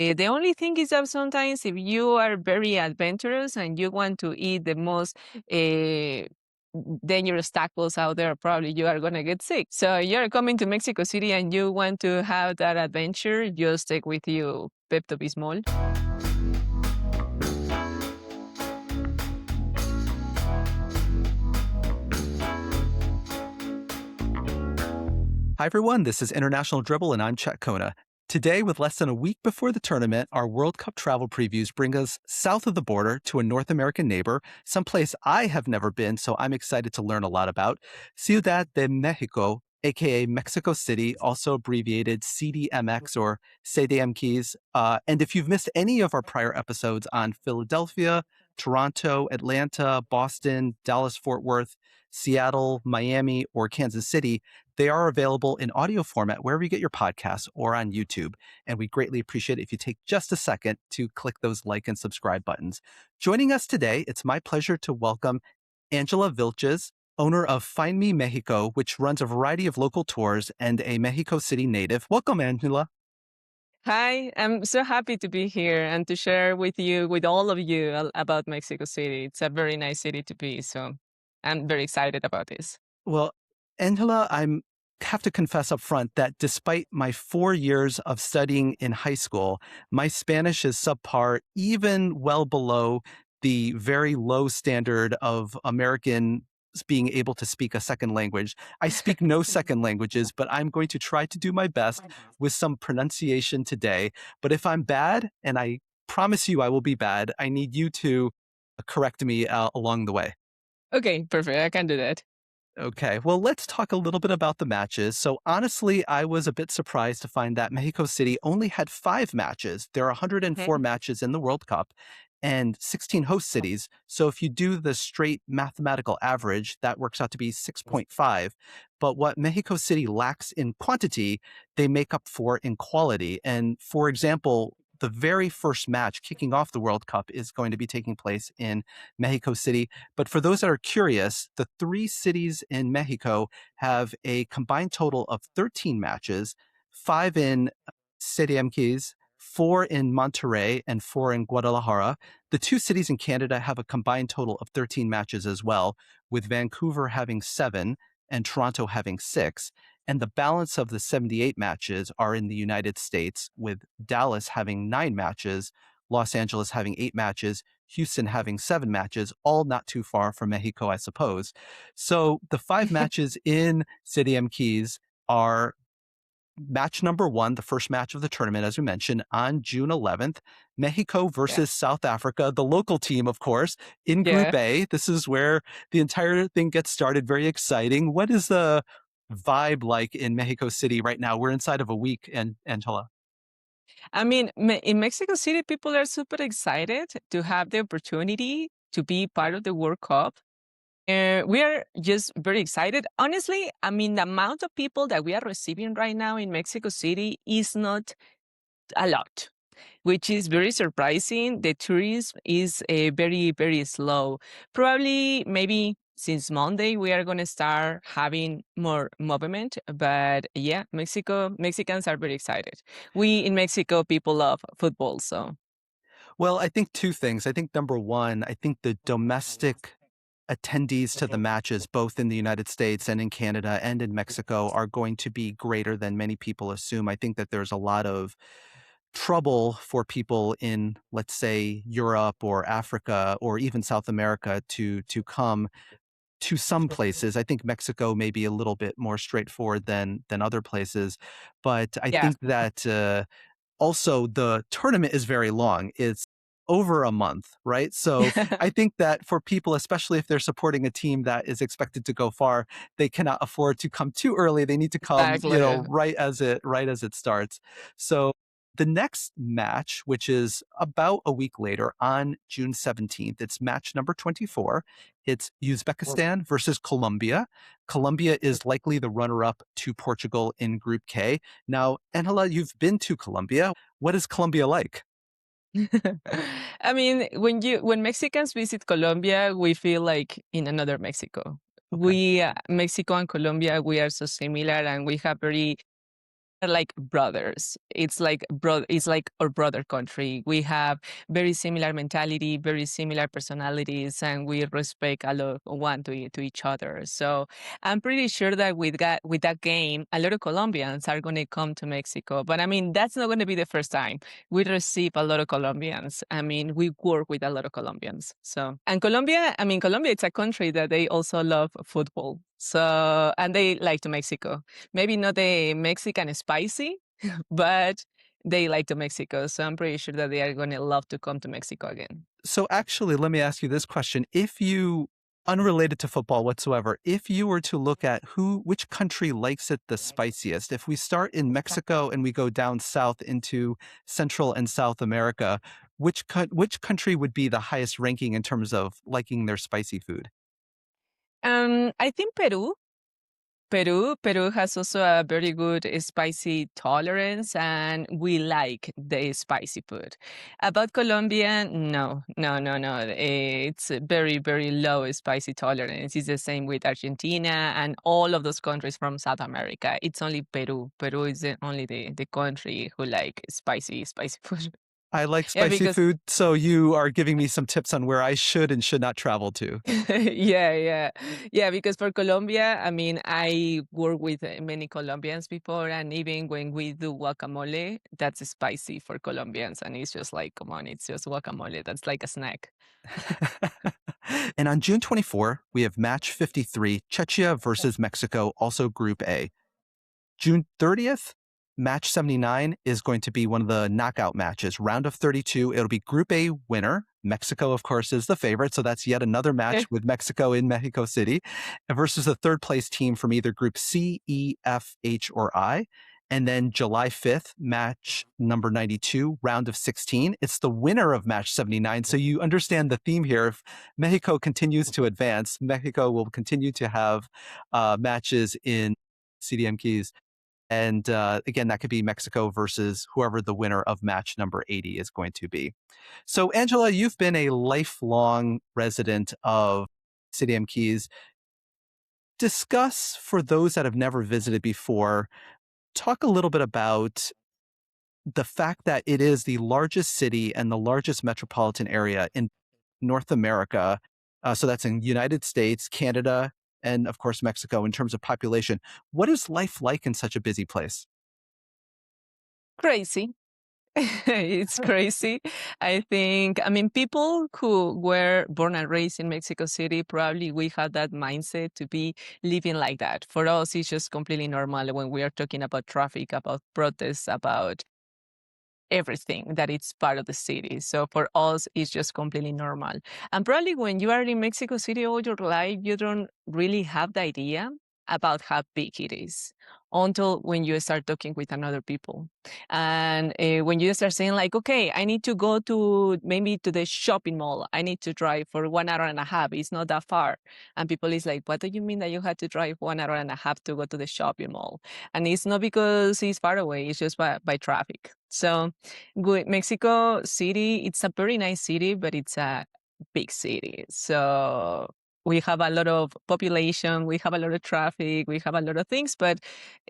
The only thing is that sometimes if you are very adventurous and you want to eat the most uh, dangerous tacos out there, probably you are going to get sick. So you're coming to Mexico City and you want to have that adventure, just take with you Pepto Bismol. Hi, everyone. This is International Dribble, and I'm Chet Kona. Today, with less than a week before the tournament, our World Cup travel previews bring us south of the border to a North American neighbor, someplace I have never been, so I'm excited to learn a lot about, Ciudad de Mexico, aka Mexico City, also abbreviated CDMX or CDMX. And if you've missed any of our prior episodes on Philadelphia, Toronto, Atlanta, Boston, Dallas, Fort Worth, Seattle, Miami, or Kansas City, they are available in audio format wherever you get your podcasts or on YouTube. And we greatly appreciate it if you take just a second to click those like and subscribe buttons. Joining us today, it's my pleasure to welcome Angela Vilchiz, owner of Find Me Mexico, which runs a variety of local tours, and a Mexico City native. Welcome, Angela. Hi, I'm so happy to be here and to share with you, with all of you, about Mexico City. It's a very nice city to be, so I'm very excited about this. Well, Angela, I have to confess up front that despite my 4 years of studying in high school, my Spanish is subpar, even well below the very low standard of Americans being able to speak a second language. I speak no second languages, but I'm going to try to do my best with some pronunciation today. But if I'm bad, and I promise you I will be bad, I need you to correct me along the way. Okay, perfect. I can do that. Okay, well, let's talk a little bit about the matches. So honestly, I was a bit surprised to find that Mexico City only had 5 matches. There are 104 Mhm. matches in the World Cup and 16 host cities. So if you do the straight mathematical average, that works out to be 6.5. But what Mexico City lacks in quantity, they make up for in quality. And for example, the very first match kicking off the World Cup is going to be taking place in Mexico City. But for those that are curious, the 3 cities in Mexico have a combined total of 13 matches, 5 in CDMX, 4 in Monterrey, and 4 in Guadalajara. The 2 cities in Canada have a combined total of 13 matches as well, with Vancouver having 7 and Toronto having 6. And the balance of the 78 matches are in the United States, with Dallas having 9 matches, Los Angeles having 8 matches, Houston having 7 matches, all not too far from Mexico, I suppose. So the 5 matches in CDMX are match number 1, the first match of the tournament, as we mentioned, on June 11th, Mexico Yeah. versus South Africa, the local team, of course, in Group Yeah. A. This is where the entire thing gets started. Very exciting. What is the vibe like in Mexico City right now? We're inside of a week, and Angela. I mean, in Mexico City, people are super excited to have the opportunity to be part of the World Cup. We are just very excited. Honestly, I mean, the amount of people that we are receiving right now in Mexico City is not a lot, which is very surprising. The tourism is very, very slow. Probably, maybe since Monday, we are going to start having more movement. But yeah, Mexicans are very excited. We in Mexico, people love football. So Well, I think 2 things. I think number 1, I think the domestic attendees to the matches, both in the United States and in Canada and in Mexico, are going to be greater than many people assume. I think that there's a lot of trouble for people in, let's say, Europe or Africa or even South America to come to some places. I think Mexico may be a little bit more straightforward than other places, but I yeah. think that also the tournament is very long. It's over a month, right? So I think that for people, especially if they're supporting a team that is expected to go far, they cannot afford to come too early. They need to come, Exactly. right as it starts. So the next match, which is about a week later on June 17th, it's match number 24. It's Uzbekistan versus Colombia. Colombia is likely the runner-up to Portugal in Group K. Now, Angela, you've been to Colombia. What is Colombia like? I mean, when Mexicans visit Colombia, we feel like in another Mexico. Okay. We Mexico and Colombia, we are so similar, and we have very are like brothers. It's like our brother country. We have very similar mentality, very similar personalities, and we respect a lot one to each other. So I'm pretty sure that with that game, a lot of Colombians are going to come to Mexico. But I mean, that's not going to be the first time. We receive a lot of Colombians. I mean, we work with a lot of Colombians. So, and Colombia, I mean, Colombia, it's a country that they also love football. So, and they like to Mexico. Maybe not the Mexican spicy, but they like to Mexico. So I'm pretty sure that they are going to love to come to Mexico again. So actually, let me ask you this question. If you, unrelated to football whatsoever, if you were to look at which country likes it the spiciest, if we start in Mexico and we go down south into Central and South America, which country would be the highest ranking in terms of liking their spicy food? I think Peru has also a very good spicy tolerance, and we like the spicy food. About Colombia, no, no, no, no. It's a very, very low spicy tolerance. It's the same with Argentina and all of those countries from South America. It's only Peru. Peru is only the country who like spicy food. I like Yeah, spicy because food, so you are giving me some tips on where I should and should not travel to. yeah, yeah. Yeah, because for Colombia, I mean, I work with many Colombians before, and even when we do guacamole, that's spicy for Colombians. And it's just like, come on, it's just guacamole. That's like a snack. And on June 24, we have match 53, Czechia versus Mexico, also Group A. June 30th, match 79 is going to be one of the knockout matches, round of 32. It'll be Group A winner. Mexico, of course, is the favorite. So that's yet another match with Mexico in Mexico City versus the third place team from either Group C, E, F, H, or I. And then July 5th, match number 92, round of 16. It's the winner of match 79. So you understand the theme here. If Mexico continues to advance, Mexico will continue to have matches in CDM keys. And again, that could be Mexico versus whoever the winner of match number 80 is going to be. So, Angela, you've been a lifelong resident of CDM Keys. Discuss for those that have never visited before, talk a little bit about the fact that it is the largest city and the largest metropolitan area in North America. So that's in United States, Canada, and of course Mexico in terms of population. What is life like in such a busy place? Crazy. It's crazy. I think, I mean, people who were born and raised in Mexico City, probably we had that mindset to be living like that. For us, it's just completely normal when we are talking about traffic, about protests, about everything that it's part of the city. So for us, it's just completely normal. And probably when you are in Mexico City all your life, you don't really have the idea about how big it is until when you start talking with another people. And when you start saying like, okay, I need to go to maybe to the shopping mall. I need to drive for 1 hour and a half. It's not that far. And people is like, what do you mean that you had to drive 1 hour and a half to go to the shopping mall? And it's not because it's far away. It's just by traffic. So Mexico City, it's a very nice city, but it's a big city. So we have a lot of population, we have a lot of traffic, we have a lot of things, but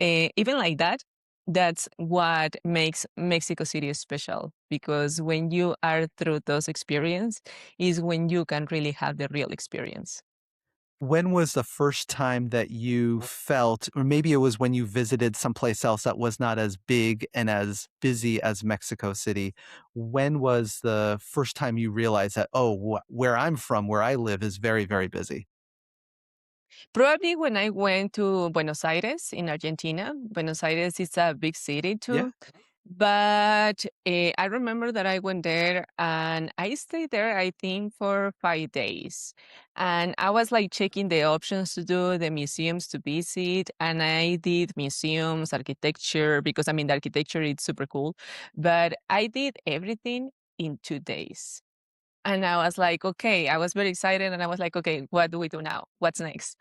even like that, that's what makes Mexico City special, because when you are through those experiences is when you can really have the real experience. When was the first time that you felt, or maybe it was when you visited someplace else that was not as big and as busy as Mexico City? When was the first time you realized that, oh, where I'm from, where I live is very, very busy? Probably when I went to Buenos Aires in Argentina. Buenos Aires is a big city Yeah. too. But I remember that I went there and I stayed there, I think, for 5 days. And I was like checking the options to do, the museums to visit. And I did museums, architecture, because I mean, the architecture is super cool. But I did everything in 2 days. And I was like, okay, I was very excited. And I was like, okay, what do we do now? What's next?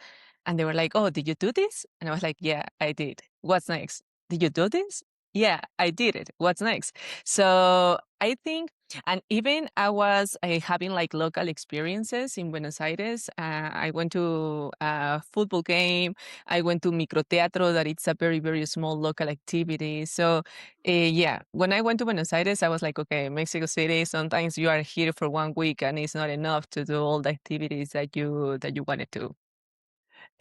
And they were like, oh, did you do this? And I was like, yeah, I did. What's next? Did you do this? Yeah, I did it. What's next? So I think, and even I was having like local experiences in Buenos Aires. I went to a football game. I went to microteatro, that it's a very, very small local activity. So yeah, when I went to Buenos Aires, I was like, okay, Mexico City, sometimes you are here for 1 week and it's not enough to do all the activities that you wanted to.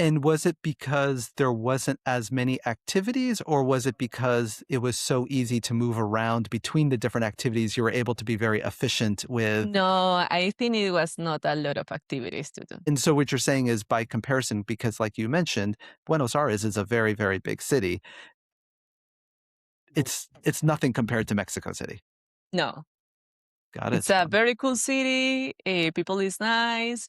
And was it because there wasn't as many activities, or was it because it was so easy to move around between the different activities, you were able to be very efficient with? No, I think it was not a lot of activities to do. And so what you're saying is by comparison, because like you mentioned, Buenos Aires is a very, very big city. It's nothing compared to Mexico City. No, Got it's it. a very cool city. People is nice,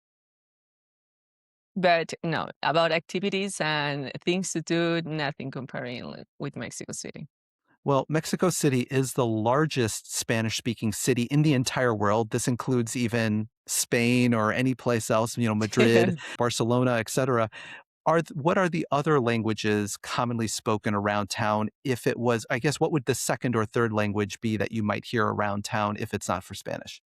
but no, about activities and things to do, nothing comparing with Mexico City. Well, Mexico City is the largest Spanish-speaking city in the entire world. This includes even Spain or any place else, Madrid, Barcelona, etc. What are the other languages commonly spoken around town? If it was, I guess, what would the second or third language be that you might hear around town if it's not for Spanish?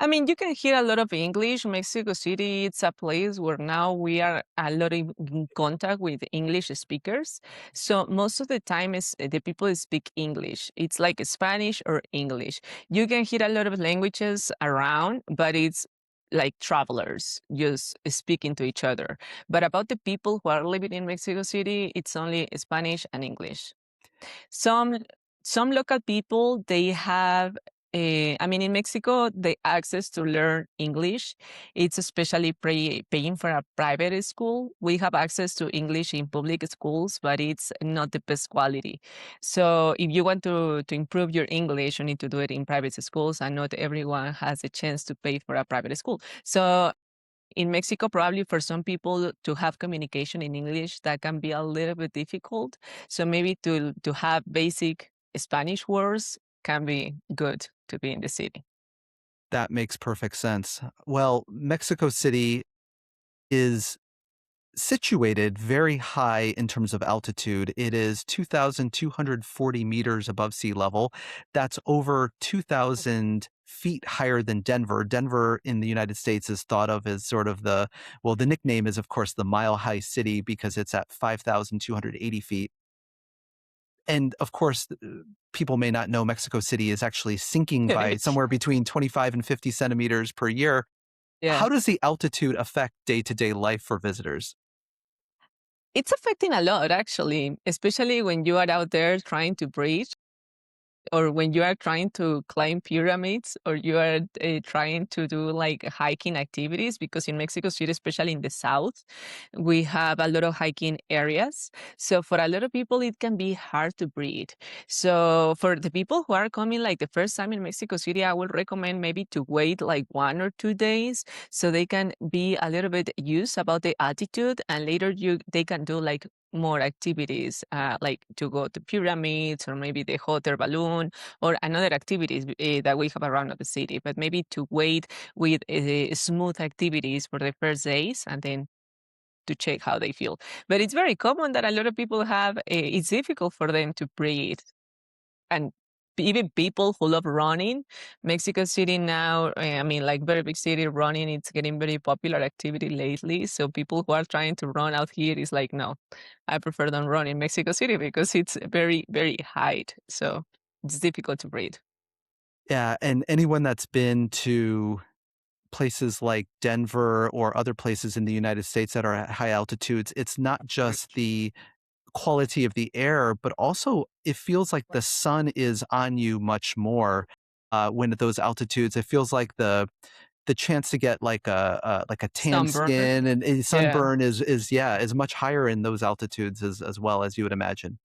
I mean, you can hear a lot of English. Mexico City, it's a place where now we are a lot in contact with English speakers. So most of the time, is the people speak English. It's like Spanish or English. You can hear a lot of languages around, but it's like travelers just speaking to each other. But about the people who are living in Mexico City, it's only Spanish and English. Some some local people, they have I mean, in Mexico, the access to learn English, it's especially paying for a private school. We have access to English in public schools, but it's not the best quality. So if you want to improve your English, you need to do it in private schools, and not everyone has a chance to pay for a private school. So in Mexico, probably for some people to have communication in English, that can be a little bit difficult. So maybe to have basic Spanish words can be good to be in the city. That makes perfect sense. Well, Mexico City is situated very high in terms of altitude. It is 2,240 meters above sea level. That's over 2,000 feet higher than Denver. Denver in the United States is thought of as sort of the nickname is, of course, the Mile High City because it's at 5,280 feet. And of course, people may not know Mexico City is actually sinking by somewhere between 25 and 50 centimeters per year. Yeah. How does the altitude affect day to day life for visitors? It's affecting a lot, actually, especially when you are out there trying to breathe, or when you are trying to climb pyramids, or you are trying to do like hiking activities, because in Mexico City, especially in the south, we have a lot of hiking areas. So for a lot of people, it can be hard to breathe. So for the people who are coming like the first time in Mexico City, I would recommend maybe to wait like 1 or 2 days so they can be a little bit used about the altitude, and later they can do like more activities, like to go to pyramids, or maybe the hot air balloon, or another activities that we have around the city. But maybe to wait with smooth activities for the first days, and then to check how they feel. But it's very common that a lot of people have, it's difficult for them to breathe. And even people who love running, Mexico City now, I mean, like very big city, running, it's getting very popular activity lately. So people who are trying to run out here is like, no, I prefer than run in Mexico City because it's very, very high. So it's difficult to breathe. Yeah, and anyone that's been to places like Denver or other places in the United States that are at high altitudes, it's not just the quality of the air, but also it feels like the sun is on you much more when at those altitudes. It feels like the chance to get like a tan Sunburn. skin and Yeah. sunburn is much higher in those altitudes as well as you would imagine.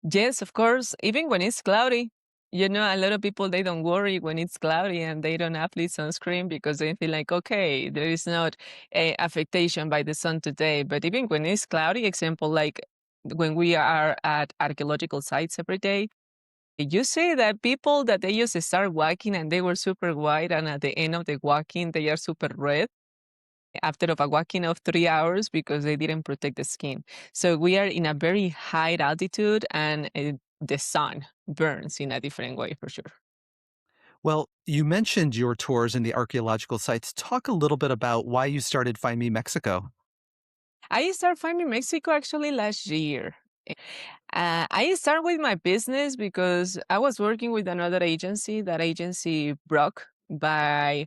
Yes, of course. Even when it's cloudy, a lot of people, they don't worry when it's cloudy and they don't apply sunscreen because they feel like, okay, there is not a affectation by the sun today. But even when it's cloudy, example, like when we are at archaeological sites every day, you see that people that they just start walking and they were super white, and at the end of the walking, they are super red after of a walking of 3 hours because they didn't protect the skin. So we are in a very high altitude, and the sun burns in a different way for sure. Well, you mentioned your tours in the archaeological sites. Talk a little bit about why you started Find Me Mexico. I started finding Mexico actually last year. I started with my business because I was working with another agency. That agency broke by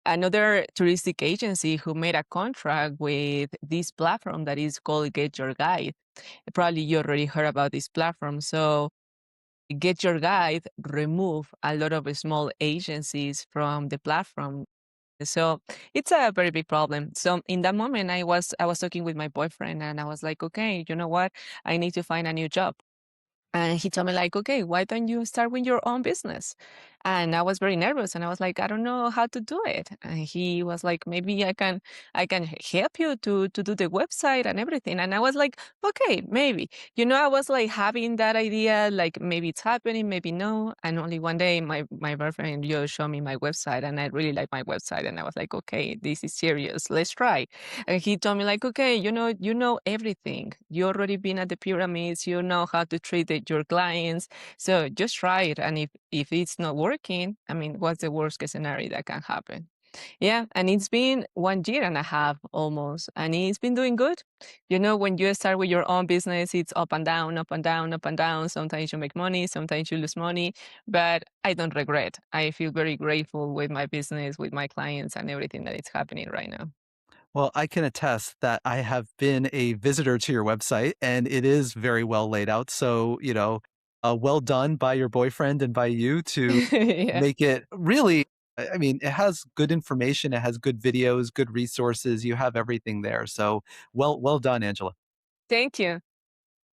another touristic agency who made a contract with this platform that is called Get Your Guide. Probably you already heard about this platform. So Get Your Guide remove a lot of small agencies from the platform. So it's a very big problem. So in that moment, I was talking with my boyfriend, and I was like, okay, you know what? I need to find a new job. And he told me like, okay, why don't you start with your own business? And I was very nervous, and I was like, I don't know how to do it. And he was like, maybe I can help you to do the website and everything. And I was like, okay, maybe. I was like having that idea, like maybe it's happening, maybe no. And only one day my boyfriend just showed me my website, and I really like my website. And I was like, okay, this is serious. Let's try. And he told me like, okay, you know everything. You already been at the pyramids. You know how to treat your clients. So just try it. And if it's not working, I mean, what's the worst case scenario that can happen? Yeah, and it's been 1 year and a half almost, and it's been doing good. When you start with your own business, it's up and down, up and down, up and down. Sometimes you make money, sometimes you lose money, but I don't regret. I feel very grateful with my business, with my clients, and everything that is happening right now. Well, I can attest that I have been a visitor to your website and it is very well laid out. So, well done by your boyfriend and by you to Yeah. make it really, I mean, it has good information, it has good videos, good resources. You have everything there. So, well done, Angela. Thank you.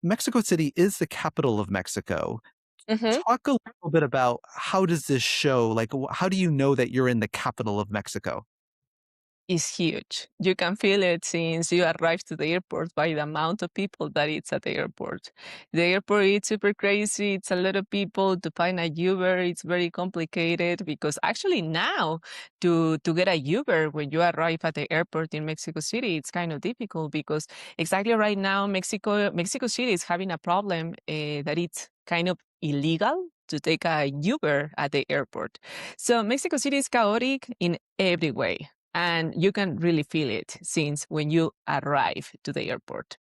Mexico City is the capital of Mexico. Mhm. Talk a little bit about how does this show, like, how do you know that you're in the capital of Mexico? Is huge. You can feel it since you arrive to the airport by the amount of people that it's at the airport. The airport is super crazy. It's a lot of people. To find a Uber, it's very complicated because actually now to get a Uber when you arrive at the airport in Mexico City, it's kind of difficult because exactly right now Mexico City is having a problem that it's kind of illegal to take a Uber at the airport. So Mexico City is chaotic in every way. And you can really feel it since when you arrive to the airport.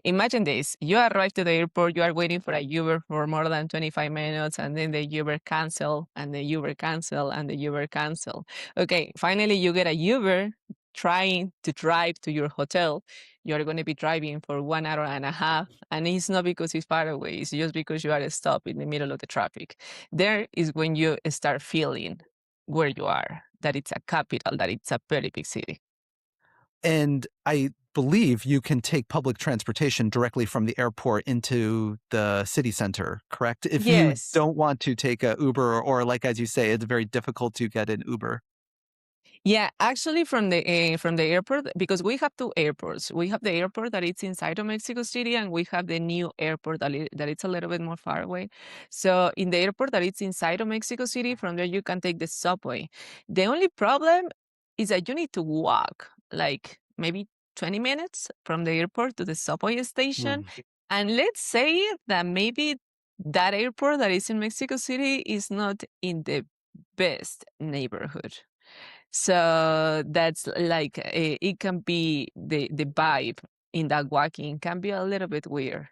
Imagine this. You arrive to the airport, you are waiting for a Uber for more than 25 minutes, and then the Uber cancel, and the Uber cancel, and the Uber cancel. Okay, finally you get a Uber trying to drive to your hotel. You're going to be driving for 1 hour and a half, and it's not because it's far away, it's just because you are stopped in the middle of the traffic. There is when you start feeling where you are, that it's a capital, that it's a very big city. And I believe you can take public transportation directly from the airport into the city center, correct? If you Yes. don't want to take a Uber or like as you say, it's very difficult to get an Uber. Yeah, actually, from the airport, because we have two airports. We have the airport that it's inside of Mexico City, and we have the new airport that it's a little bit more far away. So in the airport that it's inside of Mexico City, from there you can take the subway. The only problem is that you need to walk like maybe 20 minutes from the airport to the subway station. Mm. And let's say that maybe that airport that is in Mexico City is not in the best neighborhood. So that's like it can be the vibe in that walking can be a little bit weird.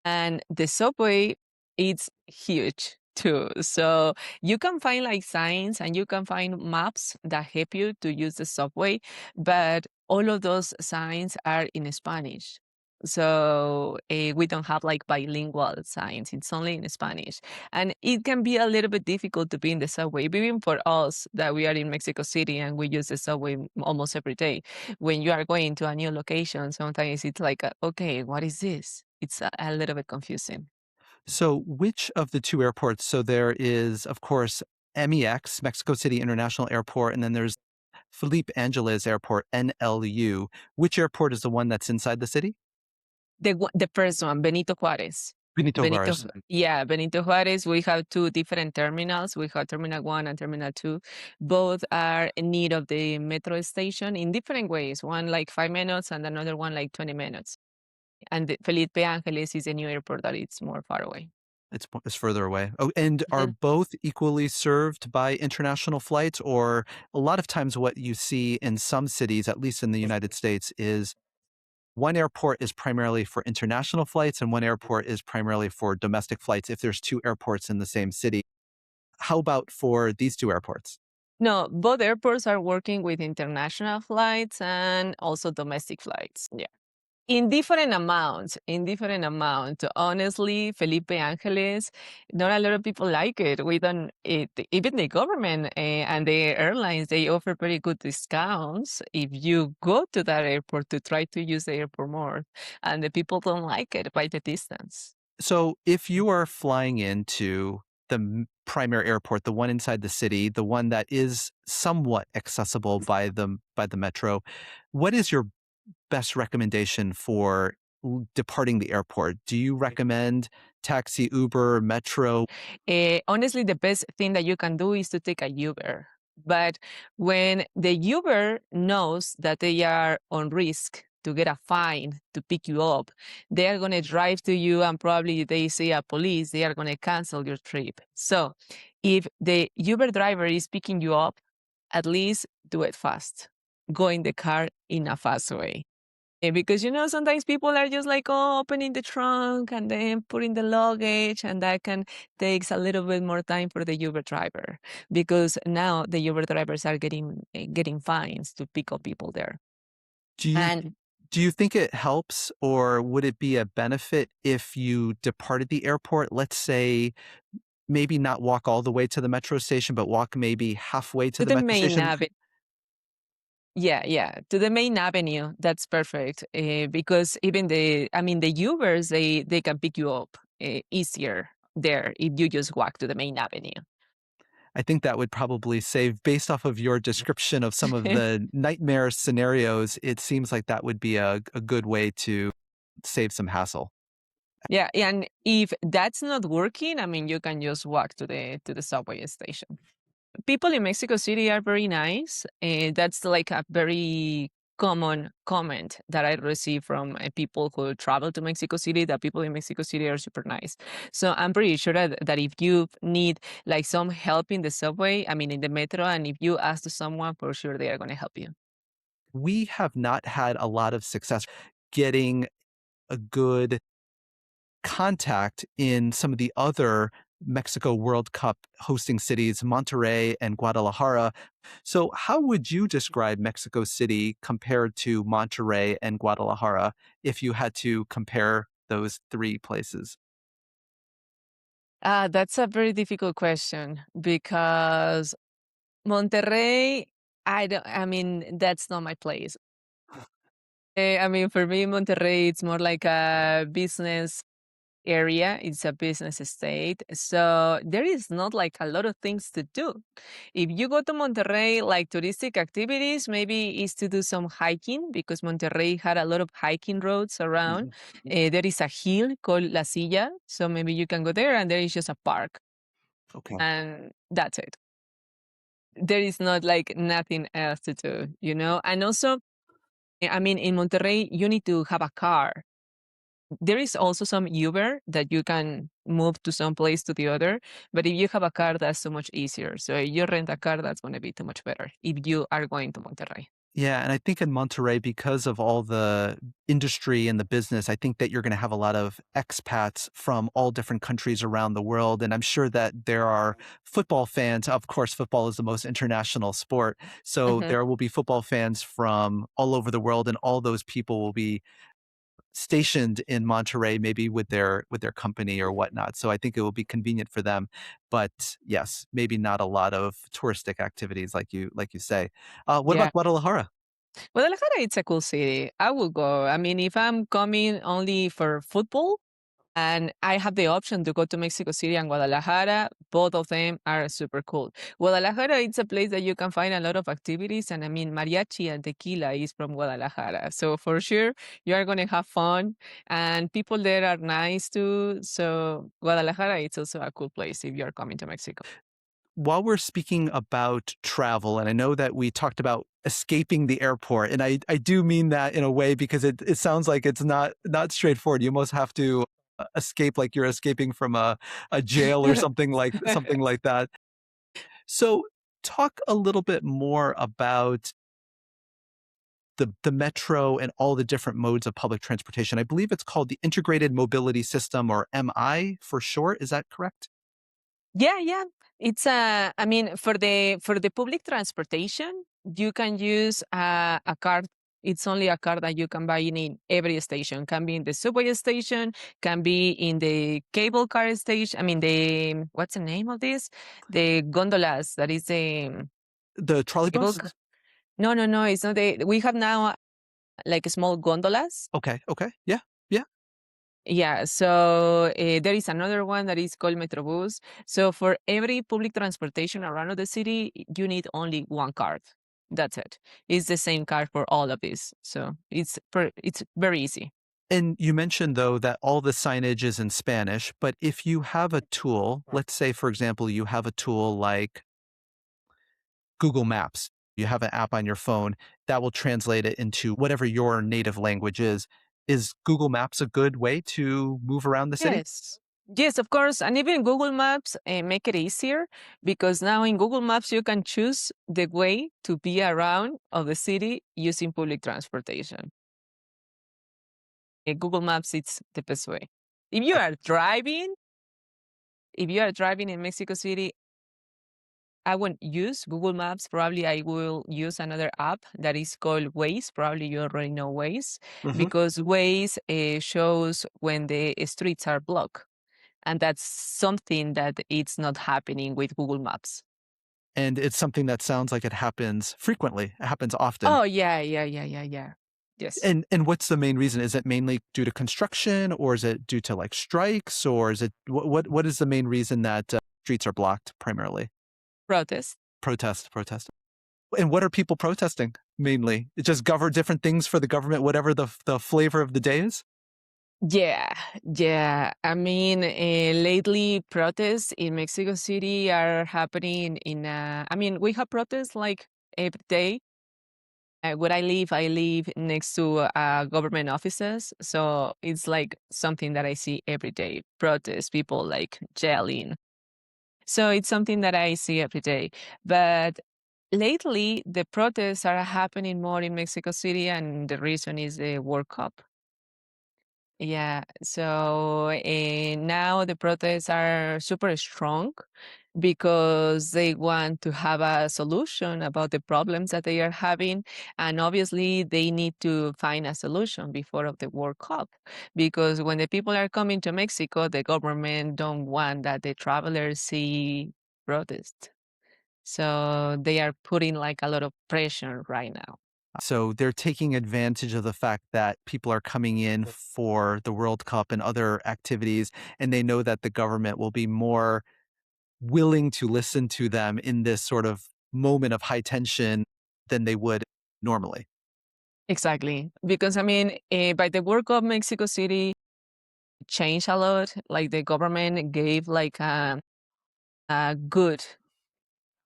And the subway, it's huge too. So you can find like signs and you can find maps that help you to use the subway, but all of those signs are in Spanish. So we don't have like bilingual signs. It's only in Spanish. And it can be a little bit difficult to be in the subway, even for us that we are in Mexico City and we use the subway almost every day. When you are going to a new location, sometimes it's like, okay, what is this? It's a little bit confusing. So which of the two airports? So there is, of course, MEX, Mexico City International Airport, and then there's Felipe Angeles Airport, NLU. Which airport is the one that's inside the city? The first one, Benito Juarez. Benito Juarez. Yeah, Benito Juarez. We have two different terminals. We have Terminal 1 and Terminal 2. Both are in need of the metro station in different ways. One like 5 minutes and another one like 20 minutes. And Felipe Angeles is a new airport that it's more far away. It's further away. Oh, and are Mhm. both equally served by international flights? Or a lot of times what you see in some cities, at least in the United States, is one airport is primarily for international flights and one airport is primarily for domestic flights if there's two airports in the same city. How about for these two airports? No, both airports are working with international flights and also domestic flights. Yeah. In different amounts, in different amount. Honestly, Felipe Angeles, not a lot of people like it. We don't, even the government and the airlines, they offer pretty good discounts if you go to that airport to try to use the airport more. And the people don't like it by the distance. So if you are flying into the primary airport, the one inside the city, the one that is somewhat accessible by the metro, what is your best recommendation for departing the airport? Do you recommend taxi, Uber, metro? Honestly, the best thing that you can do is to take a Uber. But when the Uber knows that they are on risk to get a fine to pick you up, they are going to drive to you and probably they see a police, they are going to cancel your trip. So if the Uber driver is picking you up, at least do it fast. Go in the car in a fast way. Because sometimes people are just like, oh, opening the trunk and then putting the luggage, and that can takes a little bit more time for the Uber driver because now the Uber drivers are getting fines to pick up people there. Do you And do you think it helps or would it be a benefit if you departed the airport? Let's say maybe not walk all the way to the metro station, but walk maybe halfway to to the the metro main station. avenue, yeah, yeah, to the main avenue, that's perfect. Because even the Ubers, they can pick you up easier there if you just walk to the main avenue. I think that would probably save, based off of your description of some of the nightmare scenarios, it seems like that would be a good way to save some hassle. Yeah, and if that's not working, you can just walk to the subway station. People in Mexico City are very nice. That's like a very common comment that I receive from people who travel to Mexico City, that people in Mexico City are super nice. So I'm pretty sure that if you need like some help in the subway, in the metro, and if you ask to someone, for sure they are going to help you. We have not had a lot of success getting a good contact in some of the other Mexico World Cup hosting cities, Monterrey and Guadalajara. So, how would you describe Mexico City compared to Monterrey and Guadalajara if you had to compare those three places? That's a very difficult question because Monterrey, that's not my place. For me, Monterrey, it's more like a business area. It's a business estate. So there is not like a lot of things to do. If you go to Monterrey, like touristic activities, maybe is to do some hiking because Monterrey had a lot of hiking roads around. Mhm. There is a hill called La Silla. So maybe you can go there and there is just a park Okay. and that's it. There is not like nothing else to do. And also, in Monterrey, you need to have a car. There is also some Uber that you can move to some place to the other, but if you have a car, that's so much easier. So if you rent a car, that's going to be too much better if you are going to Monterrey. Yeah, and I think in Monterrey, because of all the industry and the business, I think that you're going to have a lot of expats from all different countries around the world. And I'm sure that there are football fans. Of course, football is the most international sport. So Hmm. there will be football fans from all over the world, and all those people will be stationed in Monterrey, maybe with their company or whatnot. So I think it will be convenient for them. But yes, maybe not a lot of touristic activities like you say. What Yeah. about Guadalajara? Guadalajara, it's a cool city. I will go. If I'm coming only for football, and I have the option to go to Mexico City and Guadalajara. Both of them are super cool. Guadalajara, it's a place that you can find a lot of activities. And mariachi and tequila is from Guadalajara. So for sure, you are going to have fun. And people there are nice too. So Guadalajara, it's also a cool place if you're coming to Mexico. While we're speaking about travel, and I know that we talked about escaping the airport. And I do mean that in a way because it sounds like it's not straightforward. You almost have to escape like you're escaping from a jail or something like that. So talk a little bit more about the metro and all the different modes of public transportation. I believe it's called the Integrated Mobility System, or MI for short. Is that correct? Yeah, yeah. It's I mean, for the public transportation, you can use a card. It's only a card that you can buy in every station. Can be in the subway station, can be in the cable car station. I mean, the what's the name of this? The gondolas. That is the The trolley cable. bus? No, no, no. It's not the. We have now like small gondolas. Okay, okay. Yeah, yeah. Yeah, so there is another one that is called Metrobus. So for every public transportation around the city, you need only one card. That's it. It's the same card for all of these. So it's very easy. And you mentioned, though, that all the signage is in Spanish, but if you have a tool, let's say, for example, you have a tool like Google Maps, you have an app on your phone that will translate it into whatever your native language is. Is Google Maps a good way to move around the city? Yes. Yes, of course. And even Google Maps make it easier because now in Google Maps you can choose the way to be around of the city using public transportation. Google Maps it's the best way. If you Uh, are driving, if you are driving in Mexico City, I won't use Google Maps. Probably I will use another app that is called Waze. Probably you already know Waze mhm. because Waze shows when the streets are blocked. And that's something that it's not happening with Google Maps. And it's something that sounds like it happens frequently. It happens often. Oh, yeah, yeah, yeah, yeah, yeah. Yes. And what's the main reason? Is it mainly due to construction, or is it due to like strikes, or is it what is the main reason that streets are blocked primarily? Protest. Protest. And what are people protesting mainly? It just govern different things for the government, whatever the flavor of the day is? Yeah, yeah. I mean, lately protests in Mexico City are happening I mean, we have protests like every day. Where I live next to government offices. So it's like something that I see every day. Protests, people like yelling. So it's something that I see every day. But lately, the protests are happening more in Mexico City, and the reason is the World Cup. Yeah, so now the protests are super strong because they want to have a solution about the problems that they are having, and obviously they need to find a solution before of the World Cup because when the people are coming to Mexico, the government don't want that the travelers see protest. So they are putting like a lot of pressure right now. So they're taking advantage of the fact that people are coming in for the World Cup and other activities, and they know that the government will be more willing to listen to them in this sort of moment of high tension than they would normally. Exactly, because I mean, by the World Cup, Mexico City changed a lot. Like the government gave like a good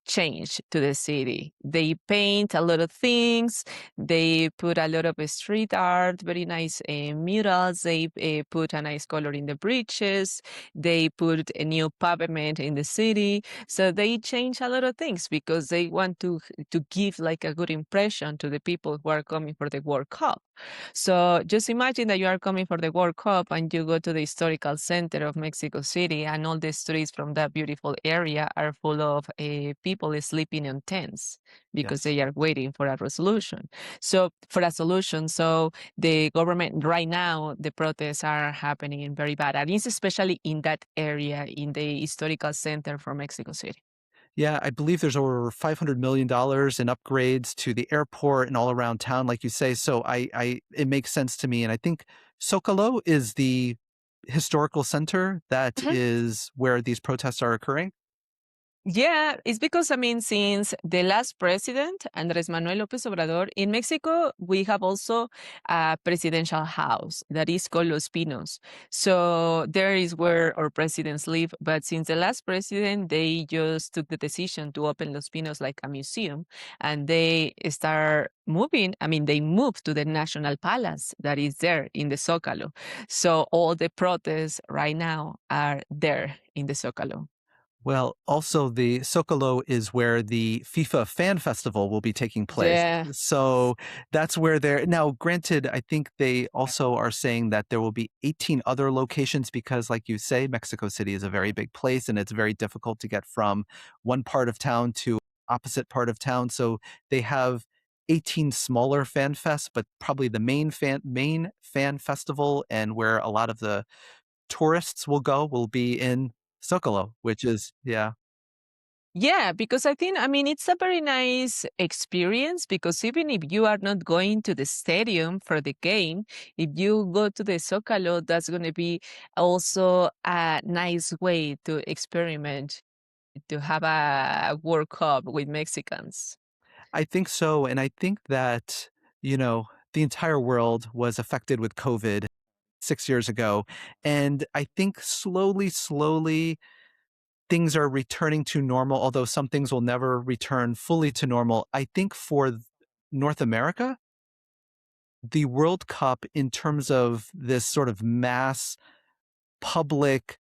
change to the city. They paint a lot of things. They put a lot of street art, very nice murals. They put a nice color in the bridges. They put a new pavement in the city. So they change a lot of things because they want to give like a good impression to the people who are coming for the World Cup. So just imagine that you are coming for the World Cup and you go to the historical center of Mexico City, and all the streets from that beautiful area are full of people sleeping in tents because Yes. they are waiting for a resolution. So for a solution, so the government right now, the protests are happening very bad, and it's especially in that area in the historical center for Mexico City. Yeah, I believe there's over $500 million in upgrades to the airport and all around town, like you say. So it makes sense to me. And I think Zocalo is the historical center that Mhm. is where these protests are occurring. Yeah, it's because, I mean, since the last president, Andrés Manuel López Obrador, in Mexico, we have also a presidential house that is called Los Pinos. So there is where our presidents live. But since the last president, they just took the decision to open Los Pinos like a museum, and they start moving. I mean, they moved to the National Palace that is there in the Zócalo. So all the protests right now are there in the Zócalo. Well, also the Zocalo is where the FIFA Fan Festival will be taking place. Yeah. So that's where they're now. Granted, I think they also are saying that there will be 18 other locations because, like you say, Mexico City is a very big place and it's very difficult to get from one part of town to opposite part of town. So they have 18 smaller fan fests, but probably the main fan festival and where a lot of the tourists will go will be in Zocalo, which is yeah. Yeah, because I think, I mean, it's a very nice experience because even if you are not going to the stadium for the game, if you go to the Zócalo, that's going to be also a nice way to experiment, to have a World Cup with Mexicans. I think so, and I think that, the entire world was affected with COVID 6 years ago, and I think slowly, things are returning to normal, although some things will never return fully to normal. I think for North America, the World Cup in terms of this sort of mass public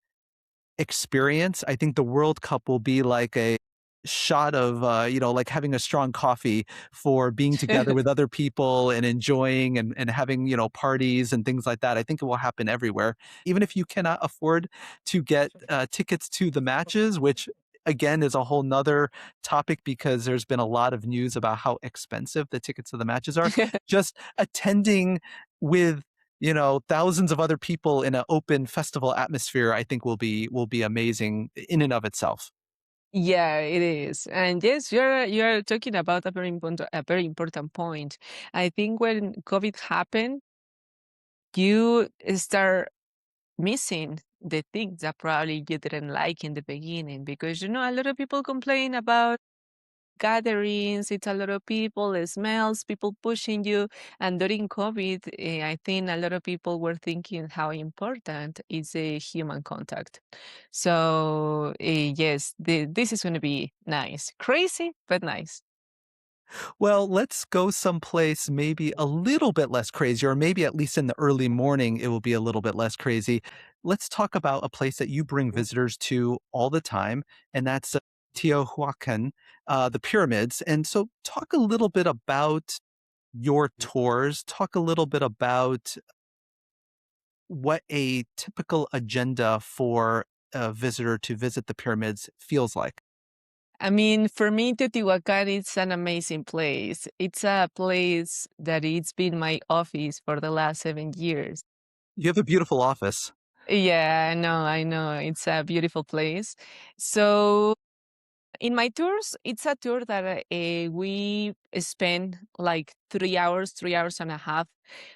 experience, I think the World Cup will be like a shot of, like having a strong coffee for being together with other people and enjoying and having, parties and things like that. I think it will happen everywhere. Even if you cannot afford to get tickets to the matches, which again is a whole nother topic because there's been a lot of news about how expensive the tickets to the matches are. Just attending with thousands of other people in an open festival atmosphere, I think will be amazing in and of itself. Yeah, it is. And yes, you're talking about a very important point. I think when COVID happened, you start missing the things that probably you didn't like in the beginning because a lot of people complain about gatherings, it's a lot of people, it smells, people pushing you. And during COVID, I think a lot of people were thinking how important is a human contact. So, yes, this is going to be nice. Crazy, but nice. Well, let's go someplace maybe a little bit less crazy, or maybe at least in the early morning, it will be a little bit less crazy. Let's talk about a place that you bring visitors to all the time, and that's Teotihuacan, the pyramids. And so, talk a little bit about your tours. Talk a little bit about what a typical agenda for a visitor to visit the pyramids feels like. I mean, for me, Teotihuacan is an amazing place. It's a place that it's been my office for the last 7 years. You have a beautiful office. Yeah, I know. It's a beautiful place. So in my tours, it's a tour that we spend like 3 hours, 3 hours and a half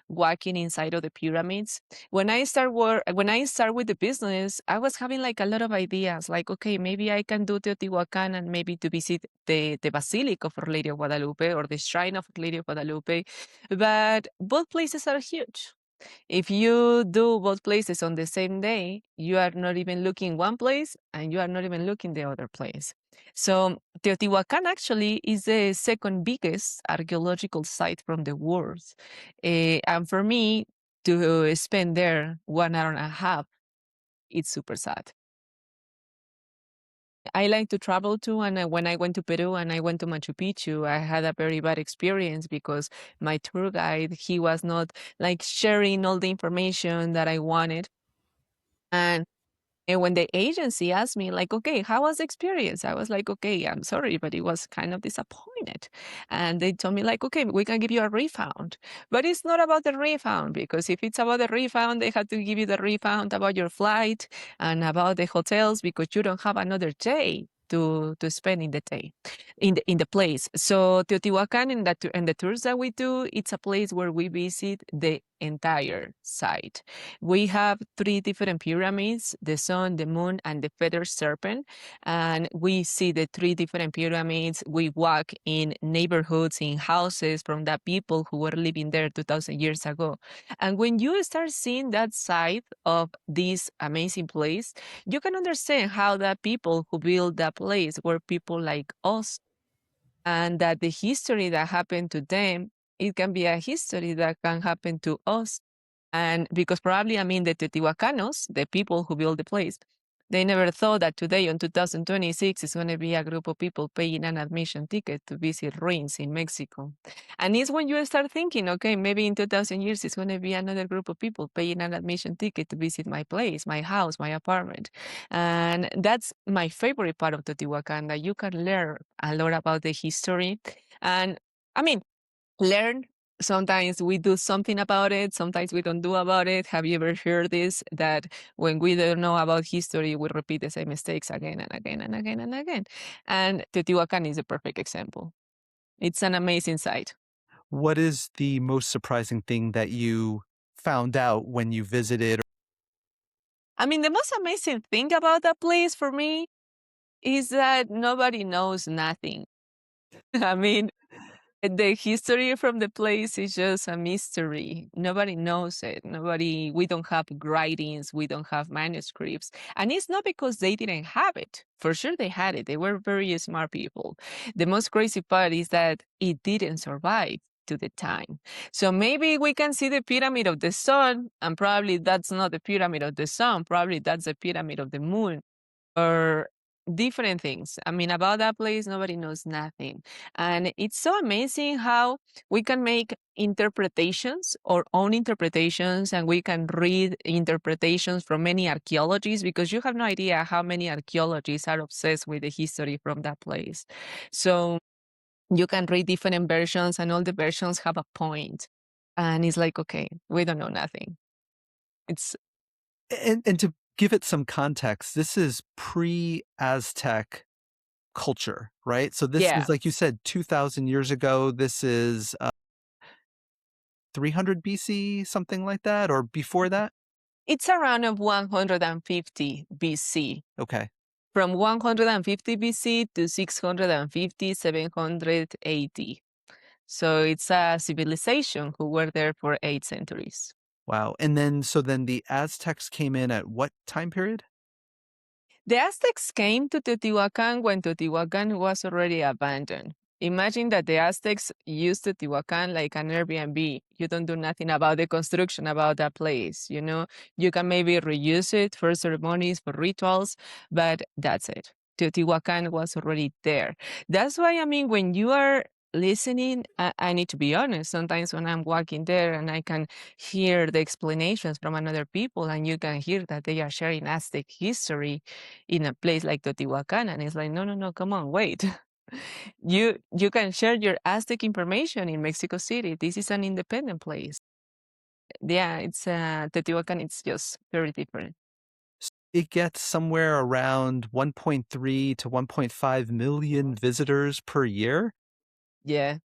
walking inside of the pyramids. When I start with the business, I was having like a lot of ideas, like okay, maybe I can do Teotihuacan and maybe to visit the Basilica of Our Lady of Guadalupe or the Shrine of Our Lady of Guadalupe, but both places are huge. If you do both places on the same day, you are not even looking one place and you are not even looking the other place. So Teotihuacan actually is the second biggest archaeological site from the world. And for me to spend there 1 hour and a half, it's super sad. I like to travel too, and when I went to Peru and I went to Machu Picchu, I had a very bad experience because my tour guide, he was not like sharing all the information that I wanted. And when the agency asked me, like, okay, how was the experience? I was like, okay, I'm sorry, but it was kind of disappointed. And they told me, like, okay, we can give you a refund. But it's not about the refund because if it's about the refund, they have to give you the refund about your flight and about the hotels because you don't have another day. to spend in the day, in the place. So Teotihuacan, in the tours that we do, it's a place where we visit the entire site. We have three different pyramids: the sun, the moon, and the feather serpent. And we see the three different pyramids. We walk in neighborhoods, in houses from the people who were living there 2,000 years ago. And when you start seeing that side of this amazing place, you can understand how the people who built that place were people like us, and that the history that happened to them, it can be a history that can happen to us. And because probably, I mean, the Teotihuacanos, the people who built the place, they never thought that today in 2026 is going to be a group of people paying an admission ticket to visit ruins in Mexico. And it's when you start thinking, okay, maybe in 2000 years it's going to be another group of people paying an admission ticket to visit my place, my house, my apartment. And that's my favorite part of Teotihuacan, that you can learn a lot about the history. And I mean, learn. Sometimes we do something about it, sometimes we don't do about it. Have you ever heard this? That when we don't know about history, we repeat the same mistakes again and again and again and again. And Teotihuacan is a perfect example. It's an amazing site. What is the most surprising thing that you found out when you visited? I mean, the most amazing thing about that place for me is that nobody knows nothing. I mean, the history from the place is just a mystery. Nobody knows it. We don't have writings, we don't have manuscripts. And it's not because they didn't have it. For sure they had it. They were very smart people. The most crazy part is that it didn't survive to the time. So maybe we can see the pyramid of the sun, and probably that's not the pyramid of the sun. Probably that's the pyramid of the moon, or different things. I mean, about that place, nobody knows nothing. And it's so amazing how we can make interpretations, our own interpretations, and we can read interpretations from many archaeologists, because you have no idea how many archaeologists are obsessed with the history from that place. So you can read different versions, and all the versions have a point. And it's like, okay, we don't know nothing. It's And to give it some context, this is pre-Aztec culture, right? So this yeah. is, like you said, 2,000 years ago. This is 300 BC, something like that, or before that? It's around of 150 BC. Okay. From 150 BC to 650, 780. So it's a civilization who were there for 8 centuries. Wow. And then, so then the Aztecs came in at what time period? The Aztecs came to Teotihuacan when Teotihuacan was already abandoned. Imagine that the Aztecs used Teotihuacan like an Airbnb. You don't do nothing about the construction about that place. You know, you can maybe reuse it for ceremonies, for rituals, but that's it. Teotihuacan was already there. That's why, I mean, when you are listening, I need to be honest. Sometimes when I'm walking there and I can hear the explanations from another people, and you can hear that they are sharing Aztec history in a place like Teotihuacan, and it's like, no, no, no, come on, wait. You can share your Aztec information in Mexico City. This is an independent place. Yeah, it's Teotihuacan. It's just very different. It gets somewhere around 1.3 to 1.5 million visitors per year. Yeah,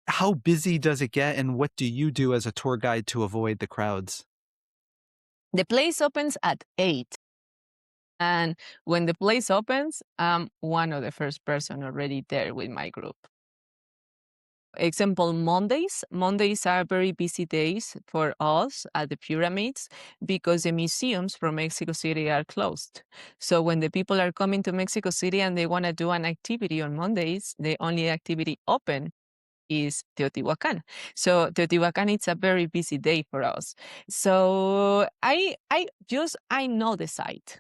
How busy does it get, and what do you do as a tour guide to avoid the crowds? the place opens at 8. And when the place opens, I'm one of the first person already there with my group. Example, Mondays. Mondays are very busy days for us at the pyramids, because the museums from Mexico City are closed. So when the people are coming to Mexico City and they want to do an activity on Mondays, the only activity open is Teotihuacan. So Teotihuacan, it's a very busy day for us. So I know the site.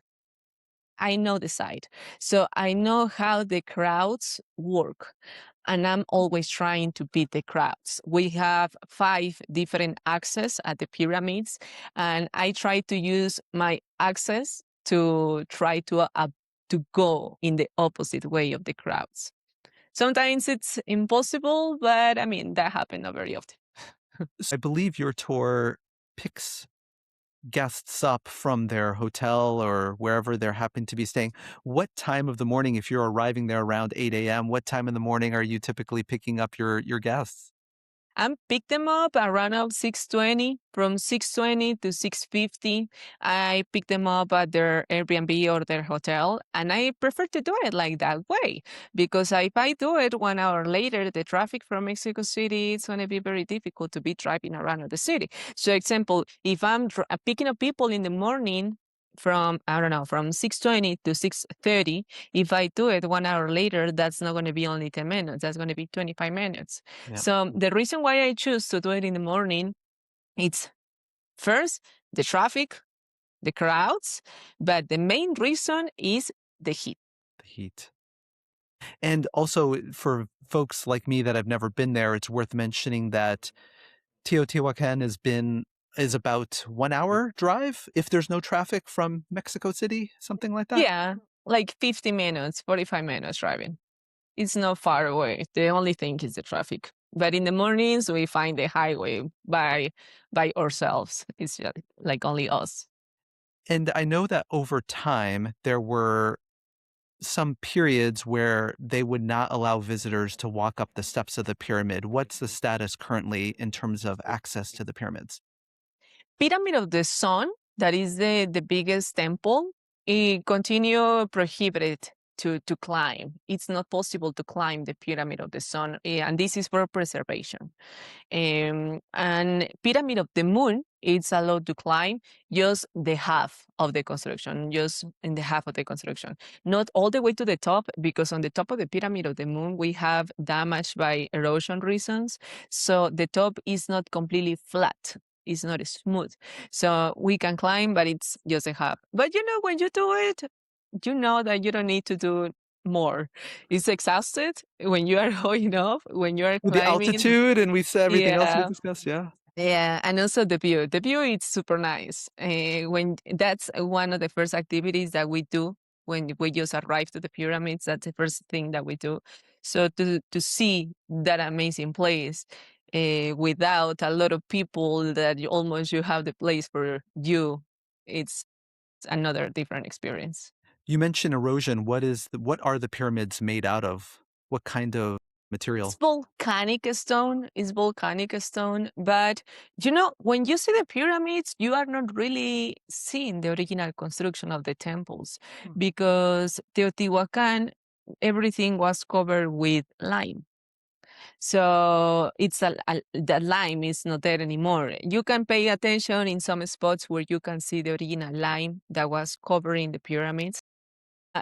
I know the site. So I know how the crowds work. And I'm always trying to beat the crowds. We have 5 different access at the pyramids, and I try to use my access to try to go in the opposite way of the crowds. Sometimes it's impossible, but I mean, that happens not very often. I believe your tour picks guests up from their hotel or wherever they're happen to be staying, what time of the morning, if you're arriving there around 8 a.m., what time in the morning are you typically picking up your guests? I pick them up around 6:20. From 6:20 to 6:50, I pick them up at their Airbnb or their hotel, and I prefer to do it like that way because if I do it 1 hour later, the traffic from Mexico City it's going to be very difficult to be driving around the city. So, example, if I'm picking up people in the morning from I don't know from 6:20 to 6:30, if I do it 1 hour later, that's not going to be only 10 minutes. That's going to be 25 minutes. Yeah. So the reason why I choose to do it in the morning, it's first the traffic, the crowds, but the main reason is the heat. The heat. And also for folks like me that have never been there, it's worth mentioning that Teotihuacan is about 1 hour drive if there's no traffic from Mexico City, something like that. Yeah, like 50 minutes, 45 minutes driving. It's not far away. The only thing is the traffic. But in the mornings, we find the highway by ourselves. It's just like only us. And I know that over time there were some periods where they would not allow visitors to walk up the steps of the pyramid. What's the status currently in terms of access to the pyramids? Pyramid of the Sun, that is the biggest temple, it continue prohibited to climb. It's not possible to climb the Pyramid of the Sun, and this is for preservation. And Pyramid of the Moon, it's allowed to climb just the half of the construction, just in the half of the construction. Not all the way to the top, because on the top of the Pyramid of the Moon, we have damage by erosion reasons. So the top is not completely flat. It's not smooth. So we can climb, but it's just a half. But when you do it, you know that you don't need to do more. It's exhausted when you are going up, when you are With the climbing. altitude and we said everything else we Yeah. discussed, yeah. Yeah, and also the view. The view is super nice. When that's one of the first activities that we do when we just arrive to the pyramids. That's the first thing that we do. So to see that amazing place without a lot of people, that you have the place for you, it's another different experience. You mentioned erosion. What are the pyramids made out of? What kind of It's material? volcanic stone. It's volcanic stone. But when you see the pyramids, you are not really seeing the original construction of the temples Hmm. because Teotihuacan, everything was covered with lime. So the lime is not there anymore. You can pay attention in some spots where you can see the original lime that was covering the pyramids.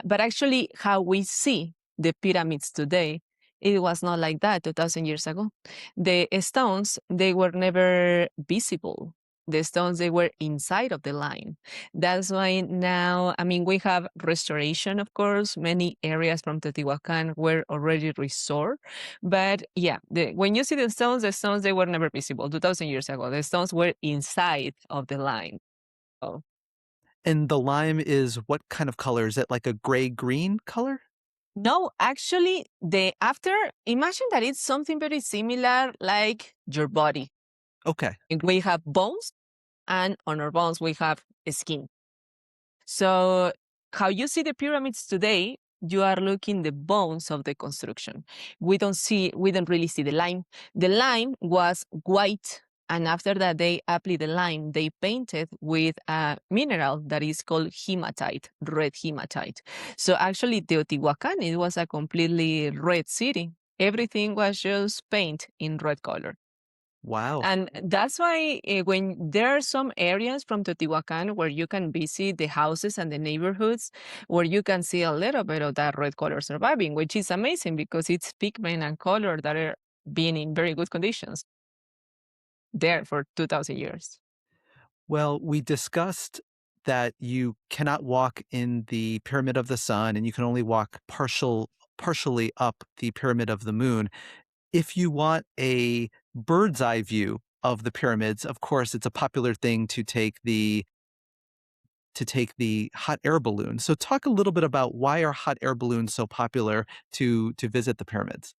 But actually, how we see the pyramids today, it was not like that 2,000 years ago. The stones, they were never visible. The stones, they were inside of the line. That's why now, I mean, we have restoration, of course. Many areas from Teotihuacan were already restored. But yeah, when you see the stones, they were never visible 2,000 years ago. The stones were inside of the line. Oh. And the lime is what kind of color? Is it like a gray-green color? No, actually, the after imagine that it's something very similar like your body. Okay. And we have bones, and on our bones we have skin. So how you see the pyramids today, you are looking the bones of the construction. We don't really see the lime. The lime was white, and after that they applied the lime. They painted with a mineral that is called hematite, red hematite. So actually, Teotihuacan, it was a completely red city. Everything was just paint in red color. Wow. And that's why when there are some areas from Teotihuacan where you can visit the houses and the neighborhoods, where you can see a little bit of that red color surviving, which is amazing because it's pigment and color that are being in very good conditions there for 2,000 years. Well, we discussed that you cannot walk in the Pyramid of the Sun and you can only walk partially up the Pyramid of the Moon. If you want a bird's eye view of the pyramids, of course, it's a popular thing to take the hot air balloon. So talk a little bit about why are hot air balloons so popular to visit the pyramids?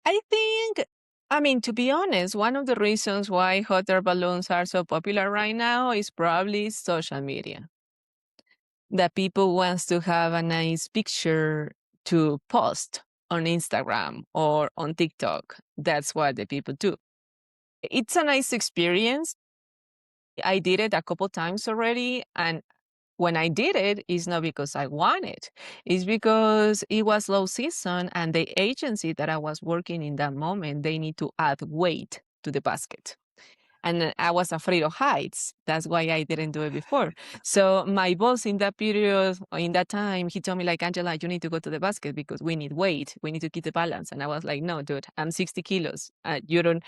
I think I mean, to be honest, one of the reasons why hot air balloons are so popular right now is probably social media. That people wants to have a nice picture to post on Instagram or on TikTok. That's what the people do. It's a nice experience. I did it a couple times already, and when I did it, it's not because I want it. It's because it was low season and the agency that I was working in that moment, they need to add weight to the basket. And I was afraid of heights. That's why I didn't do it before. So my boss in that period, in that time, he told me like, Angela, you need to go to the basket because we need weight. We need to keep the balance. And I was like, no, dude, I'm 60 kilos. I'm not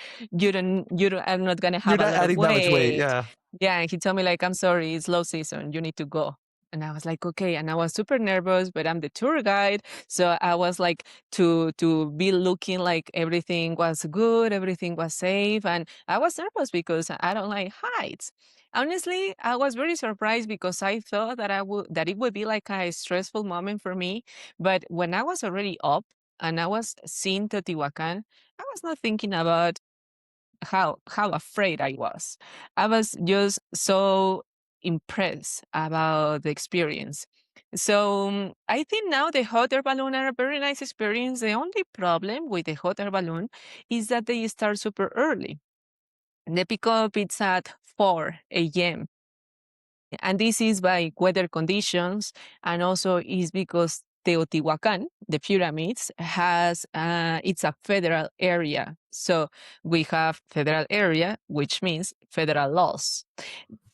going to You're have a not lot of adding that much weight. weight. Yeah. Yeah. And he told me like, I'm sorry, it's low season. You need to go. And I was like, okay. And I was super nervous, but I'm the tour guide. So I was like to be looking like everything was good, everything was safe. And I was nervous because I don't like heights. Honestly, I was very surprised because I thought that it would be like a stressful moment for me. But when I was already up and I was seeing Teotihuacan, I was not thinking about how afraid I was. I was just so impressed about the experience. So I think now the hot air balloon are a very nice experience. The only problem with the hot air balloon is that they start super early. The pickup it's at 4 a.m. And this is by weather conditions, and also is because Teotihuacan, the pyramids, has it's a federal area. So we have federal area, which means federal laws.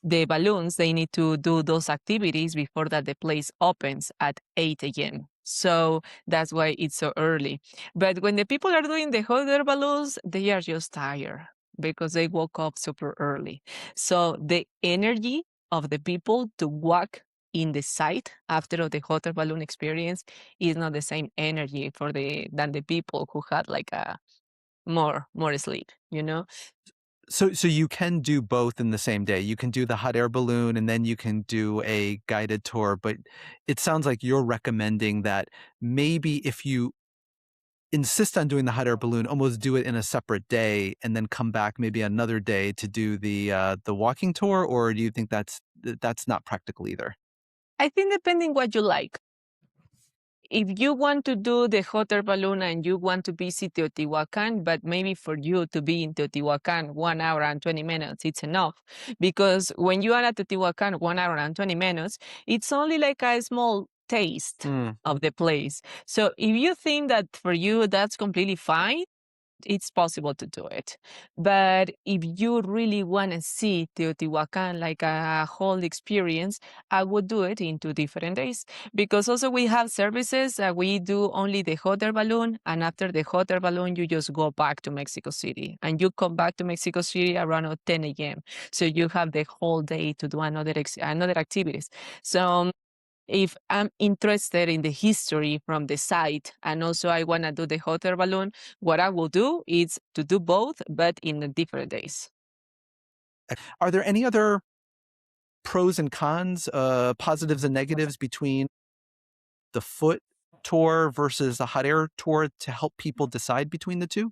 The balloons they need to do those activities before that the place opens at 8 a.m. So that's why it's so early. But when the people are doing the hot air balloons, they are just tired because they woke up super early. So the energy of the people to walk in the site after the hot air balloon experience is not the same energy for the than the people who had like a more sleep, you know? So you can do both in the same day. You can do the hot air balloon and then you can do a guided tour. But it sounds like you're recommending that maybe if you insist on doing the hot air balloon, almost do it in a separate day and then come back maybe another day to do the walking tour, or do you think that's not practical either? I think depending what you like. If you want to do the hot air balloon and you want to visit Teotihuacan, but maybe for you to be in Teotihuacan 1 hour and 20 minutes, it's enough. Because when you are at Teotihuacan 1 hour and 20 minutes, it's only like a small taste Mm. of the place. So if you think that for you that's completely fine, it's possible to do it. But if you really want to see Teotihuacan like a whole experience, I would do it in 2 different days. Because also we have services that we do only the hot air balloon, and after the hot air balloon, you just go back to Mexico City. And you come back to Mexico City around 10 a.m. So you have the whole day to do another activities. So if I'm interested in the history from the site and also I want to do the hot air balloon, what I will do is to do both, but in the different days. Are there any other pros and cons, positives and negatives between the foot tour versus the hot air tour to help people decide between the two?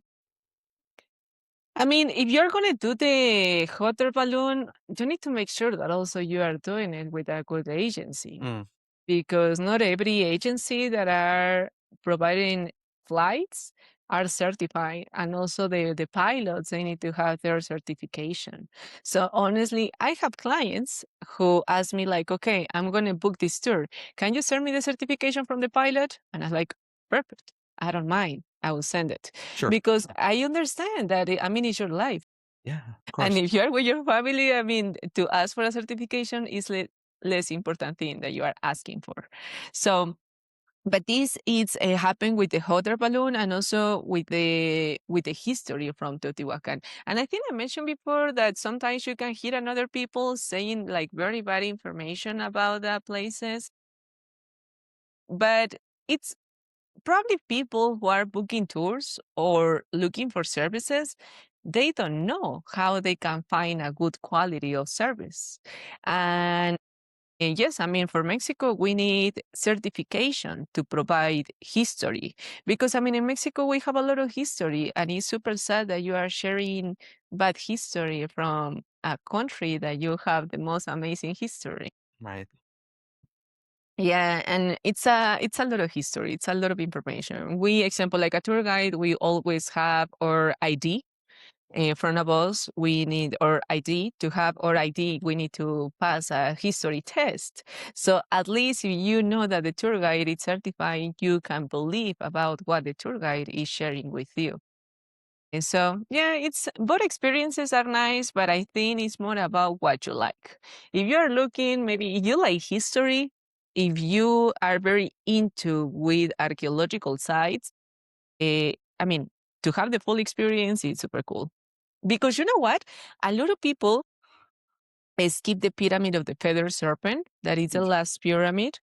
I mean, if you're going to do the hot air balloon, you need to make sure that also you are doing it with a good agency. Mm. Because not every agency that are providing flights are certified, and also the pilots they need to have their certification. So honestly, I have clients who ask me like, okay, I'm going to book this tour, can you send me the certification from the pilot? And I'm like, perfect, I don't mind, I will send it. Sure. Because I understand that I mean it's your life, Yeah, of and course. if you're with your family, I mean, to ask for a certification is less important thing that you are asking for. So, but this is happened with the hot air balloon and also with the history from Teotihuacan. And I think I mentioned before that sometimes you can hear another people saying like very bad information about the places, but it's probably people who are booking tours or looking for services, they don't know how they can find a good quality of service. And And yes, I mean, for Mexico, we need certification to provide history because, I mean, in Mexico, we have a lot of history, and it's super sad that you are sharing bad history from a country that you have the most amazing history. Right. Yeah, and it's a lot of history. It's a lot of information. We, example, like a tour guide, we always have our ID in front of us. We need our ID. To have our ID, we need to pass a history test. So at least if you know that the tour guide is certified, you can believe about what the tour guide is sharing with you. And so, yeah, it's both experiences are nice, but I think it's more about what you like. If you're looking, maybe if you like history, if you are very into with archaeological sites, I mean, to have the full experience is super cool. Because you know what? A lot of people skip the pyramid of the feather serpent. That is the last pyramid.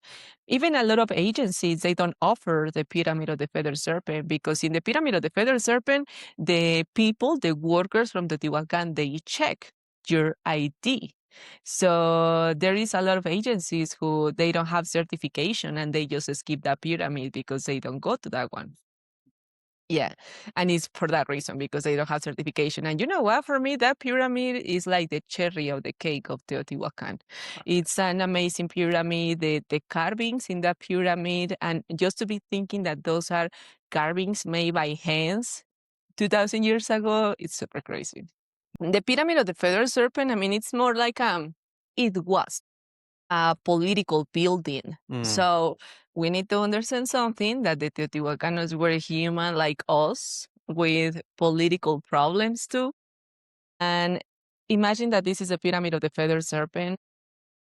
Even a lot of agencies, they don't offer the pyramid of the feather serpent because in the pyramid of the feather serpent, the people, the workers from the Teotihuacan, they check your ID. So there is a lot of agencies who they don't have certification and they just skip that pyramid because they don't go to that one. Yeah, and it's for that reason because they don't have certification. And you know what? For me, that pyramid is like the cherry of the cake of Teotihuacan. It's an amazing pyramid. The carvings in that pyramid, and just to be thinking that those are carvings made by hands 2,000 years ago, it's super crazy. The pyramid of the feather serpent. I mean, it's more like it was a political building. Mm, So we need to understand something that the Teotihuacanos were human like us with political problems too. And imagine that this is a pyramid of the feather serpent.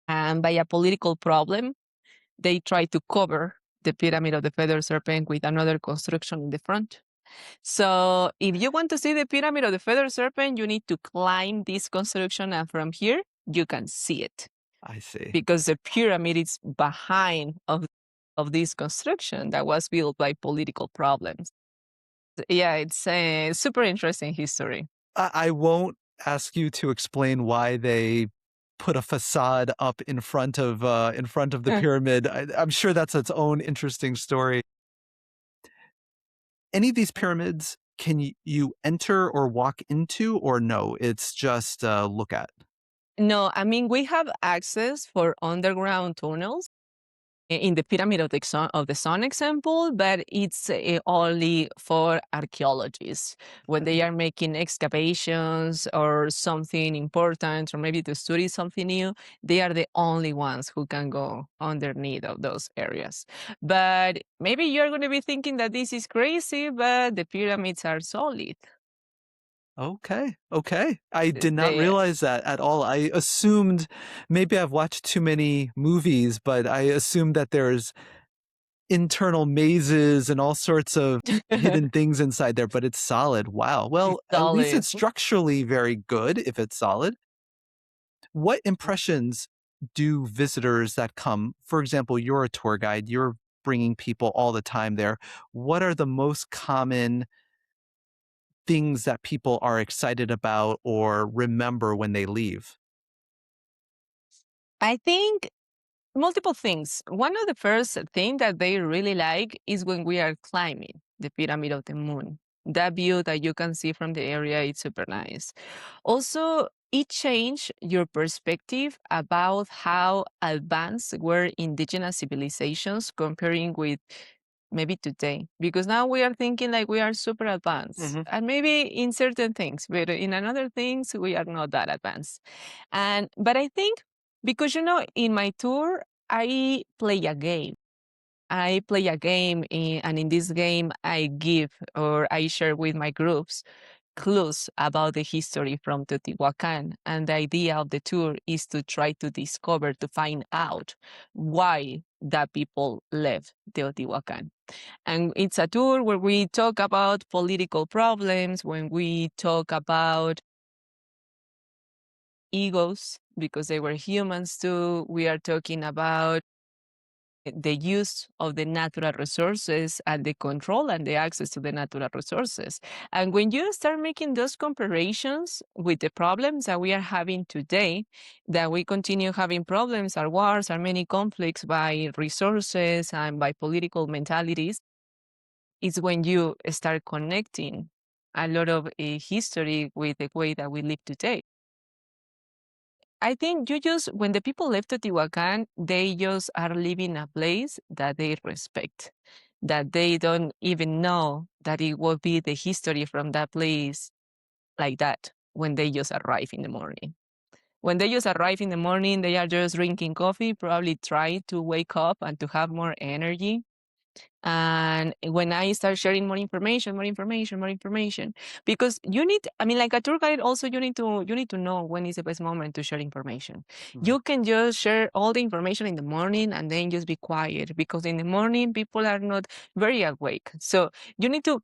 And by a political problem, they try to cover the pyramid of the feather serpent with another construction in the front. So if you want to see the pyramid of the feather serpent, you need to climb this construction, and from here you can see it I see. because the pyramid is behind of this construction that was built by political problems. Yeah, it's a super interesting history. I won't ask you to explain why they put a facade up in front of the Uh, pyramid. I'm sure that's its own interesting story. Any of these pyramids can you enter or walk into, or no? It's just look at. No, I mean we have access for underground tunnels in the pyramid of the sun example, but it's only for archaeologists when Okay. they are making excavations or something important, or maybe to study something new. They are the only ones who can go underneath of those areas. But maybe you're going to be thinking that this is crazy, but the pyramids are solid. Okay. Okay. I did not They realize that at all. I assumed maybe I've watched too many movies, but I assumed that there's internal mazes and all sorts of hidden things inside there, but it's solid. Wow. Well, at least solid. it's structurally very good if it's solid. What impressions do visitors that come, for example, you're a tour guide, you're bringing people all the time there. What are the most common things that people are excited about or remember when they leave? I think multiple things. One of the first thing that they really like is when we are climbing the pyramid of the moon. That view that you can see from the area is super nice. Also, it changed your perspective about how advanced were indigenous civilizations comparing with maybe today. Because now we are thinking like we are super advanced. Hmm. And maybe in certain things, but in another things we are not that advanced. And but I think because in my tour I play a game. I play a game, and in this game, I give or I share with my groups clues about the history from Teotihuacan. And the idea of the tour is to try to discover, to find out why that people left Teotihuacan. And it's a tour where we talk about political problems, when we talk about egos, because they were humans too. We are talking about the use of the natural resources and the control and the access to the natural resources. And when you start making those comparisons with the problems that we are having today, that we continue having problems, our wars, our many conflicts by resources and by political mentalities, is when you start connecting a lot of history with the way that we live today. I think you just, when the people left Teotihuacan, they just are living a place that they respect, that they don't even know that it will be the history from that place like that when they just arrive in the morning. When they just arrive in the morning, they are just drinking coffee, probably try to wake up and to have more energy. And when I start sharing more information, more information, more information, because you need, I mean, like a tour guide, also you need to know when is the best moment to share information. Mhm. You can just share all the information in the morning and then just be quiet because in the morning people are not very awake. So you need to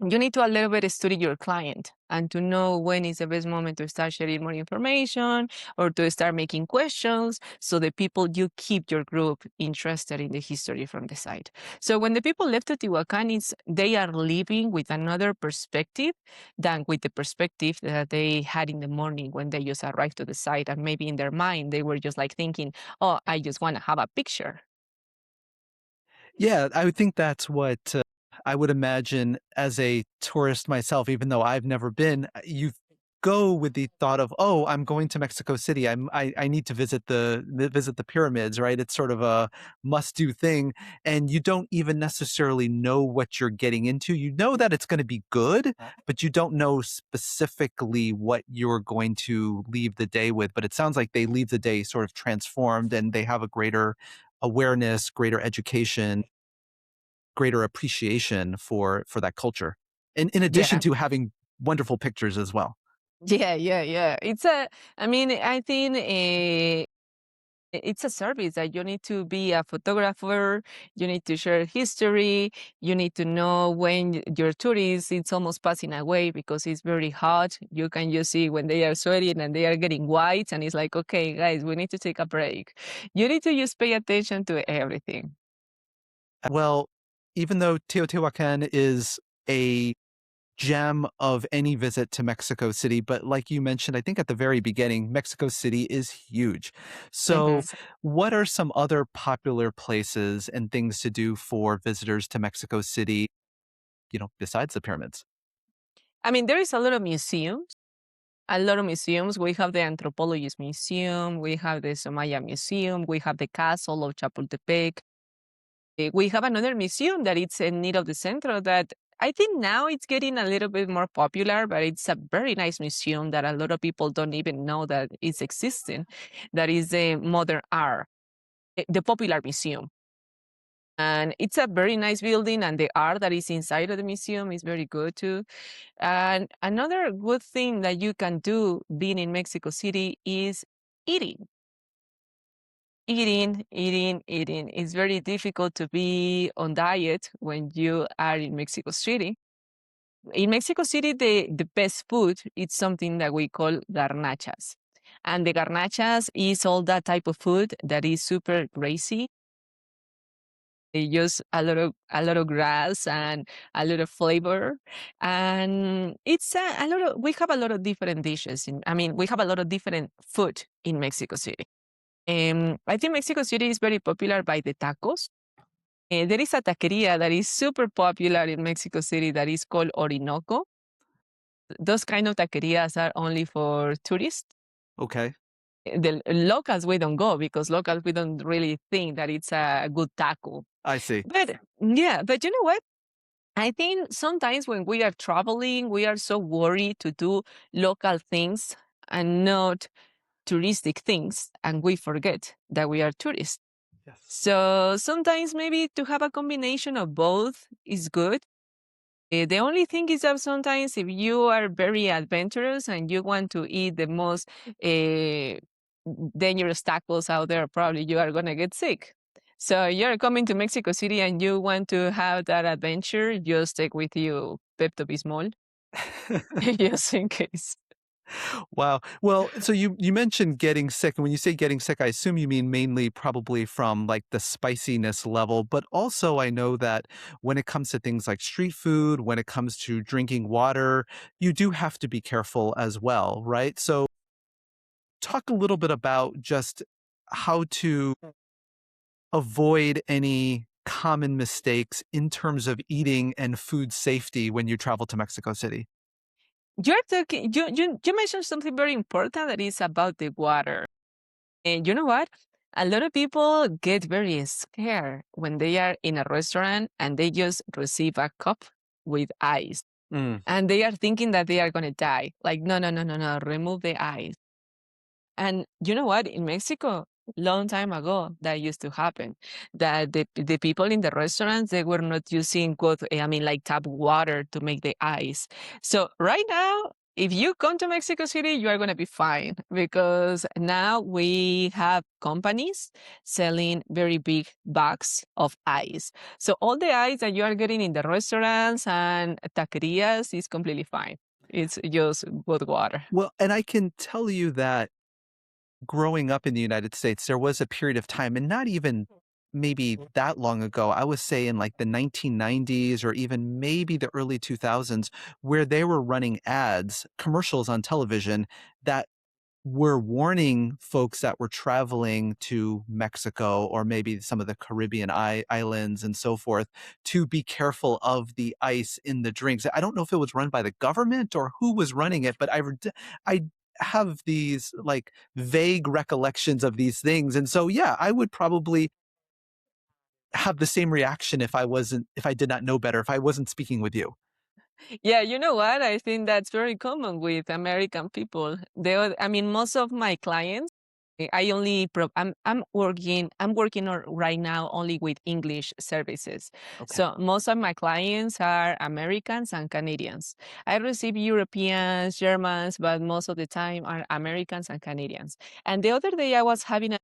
a little bit study your client and to know when is the best moment to start sharing more information or to start making questions so the people you keep your group interested in the history from the site. So when the people left Teotihuacan, they are living with another perspective than with the perspective that they had in the morning when they just arrived to the site and maybe in their mind they were just like thinking, oh, I just want to have a picture. Yeah, I would think that's what I would imagine as a tourist myself, even though I've never been. You go with the thought of, oh, I'm going to Mexico City. I need to visit the pyramids, right? It's sort of a must do thing, and you don't even necessarily know what you're getting into. You know that it's going to be good, but you don't know specifically what you're going to leave the day with. But it sounds like they leave the day sort of transformed, and they have a greater awareness, greater education, greater appreciation for that culture. In addition Yeah. to having wonderful pictures as well. Yeah, yeah, yeah. I mean, I think it's a service that you need to be a photographer, you need to share history, you need to know when your tourist it's almost passing away because it's very hot. You can just see when they are sweating and they are getting white, and it's like, okay, guys, we need to take a break. You need to just pay attention to everything. Well, even though Teotihuacan is a gem of any visit to Mexico City, but like you mentioned, I think at the very beginning, Mexico City is huge. So, Mhm. what are some other popular places and things to do for visitors to Mexico City, besides the pyramids? I mean, there is a lot of museums. A lot of museums. We have the Anthropologist Museum, we have the Somaya Museum, we have the Castle of Chapultepec. We have another museum that it's in need of the centro that I think now it's getting a little bit more popular, but it's a very nice museum that a lot of people don't even know that it's existing. That is the modern art, the popular museum. And it's a very nice building, and the art that is inside of the museum is very good too. And another good thing that you can do being in Mexico City is eating. Eating. It's very difficult to be on diet when you are in Mexico City. In Mexico City, the best food is something that we call garnachas. And the garnachas is all that type of food that is super greasy. They use a lot of grass and a lot of flavor, and it's a lot of. We have a lot of different dishes. I mean, we have a lot of different food in Mexico City. I think Mexico City is very popular by the tacos. There is a taqueria that is super popular in Mexico City that is called Orinoco. Those kind of taquerias are only for tourists. Okay, The locals, we don't go because locals, we don't really think that it's a good taco. I see. But yeah, but you know what? I think sometimes when we are traveling, we are so worried to do local things and not touristic things, and we forget that we are tourists. Yes. So sometimes maybe to have a combination of both is good. The only thing is that sometimes if you are very adventurous and you want to eat the most uh, dangerous tacos out there, probably you are going to get sick. So you're coming to Mexico City and you want to have that adventure, just take with you Pepto Bismol, just in case. Wow. Well, so you mentioned getting sick, and when you say getting sick, I assume you mean mainly probably from like the spiciness level, but also I know that when it comes to things like street food, when it comes to drinking water, you do have to be careful as well, right? So talk a little bit about just how to avoid any common mistakes in terms of eating and food safety when you travel to Mexico City. You mentioned something very important that is about the water. And you know what? A lot of people get very scared when they are in a restaurant and they just receive a cup with ice. Mm. And they are thinking that they are going to die. Like, no, no, no, no, no, remove the ice. And you know what? In Mexico, long time ago, that used to happen. That the people in the restaurants they were not using like tap water to make the ice. So right now, if you come to Mexico City, you are gonna be fine because now we have companies selling very big bags of ice. So all the ice that you are getting in the restaurants and taquerias is completely fine. It's just good water. Well, and I can tell you that growing up in the United States, there was a period of time, and not even maybe that long ago, I would say in like the 1990s or even maybe the early 2000s, where they were running ads, commercials on television that were warning folks that were traveling to Mexico or maybe some of the Caribbean islands and so forth to be careful of the ice in the drinks. I don't know if it was run by the government or who was running it, but I have these like vague recollections of these things. And so, yeah, I would probably have the same reaction if I did not know better, if I wasn't speaking with you. Yeah, you know what? I think that's very common with American people. I mean, most of my clients, I'm working right now only with English services. Okay. So most of my clients are Americans and Canadians. I receive Europeans, Germans, but most of the time are Americans and Canadians. And the other day I was having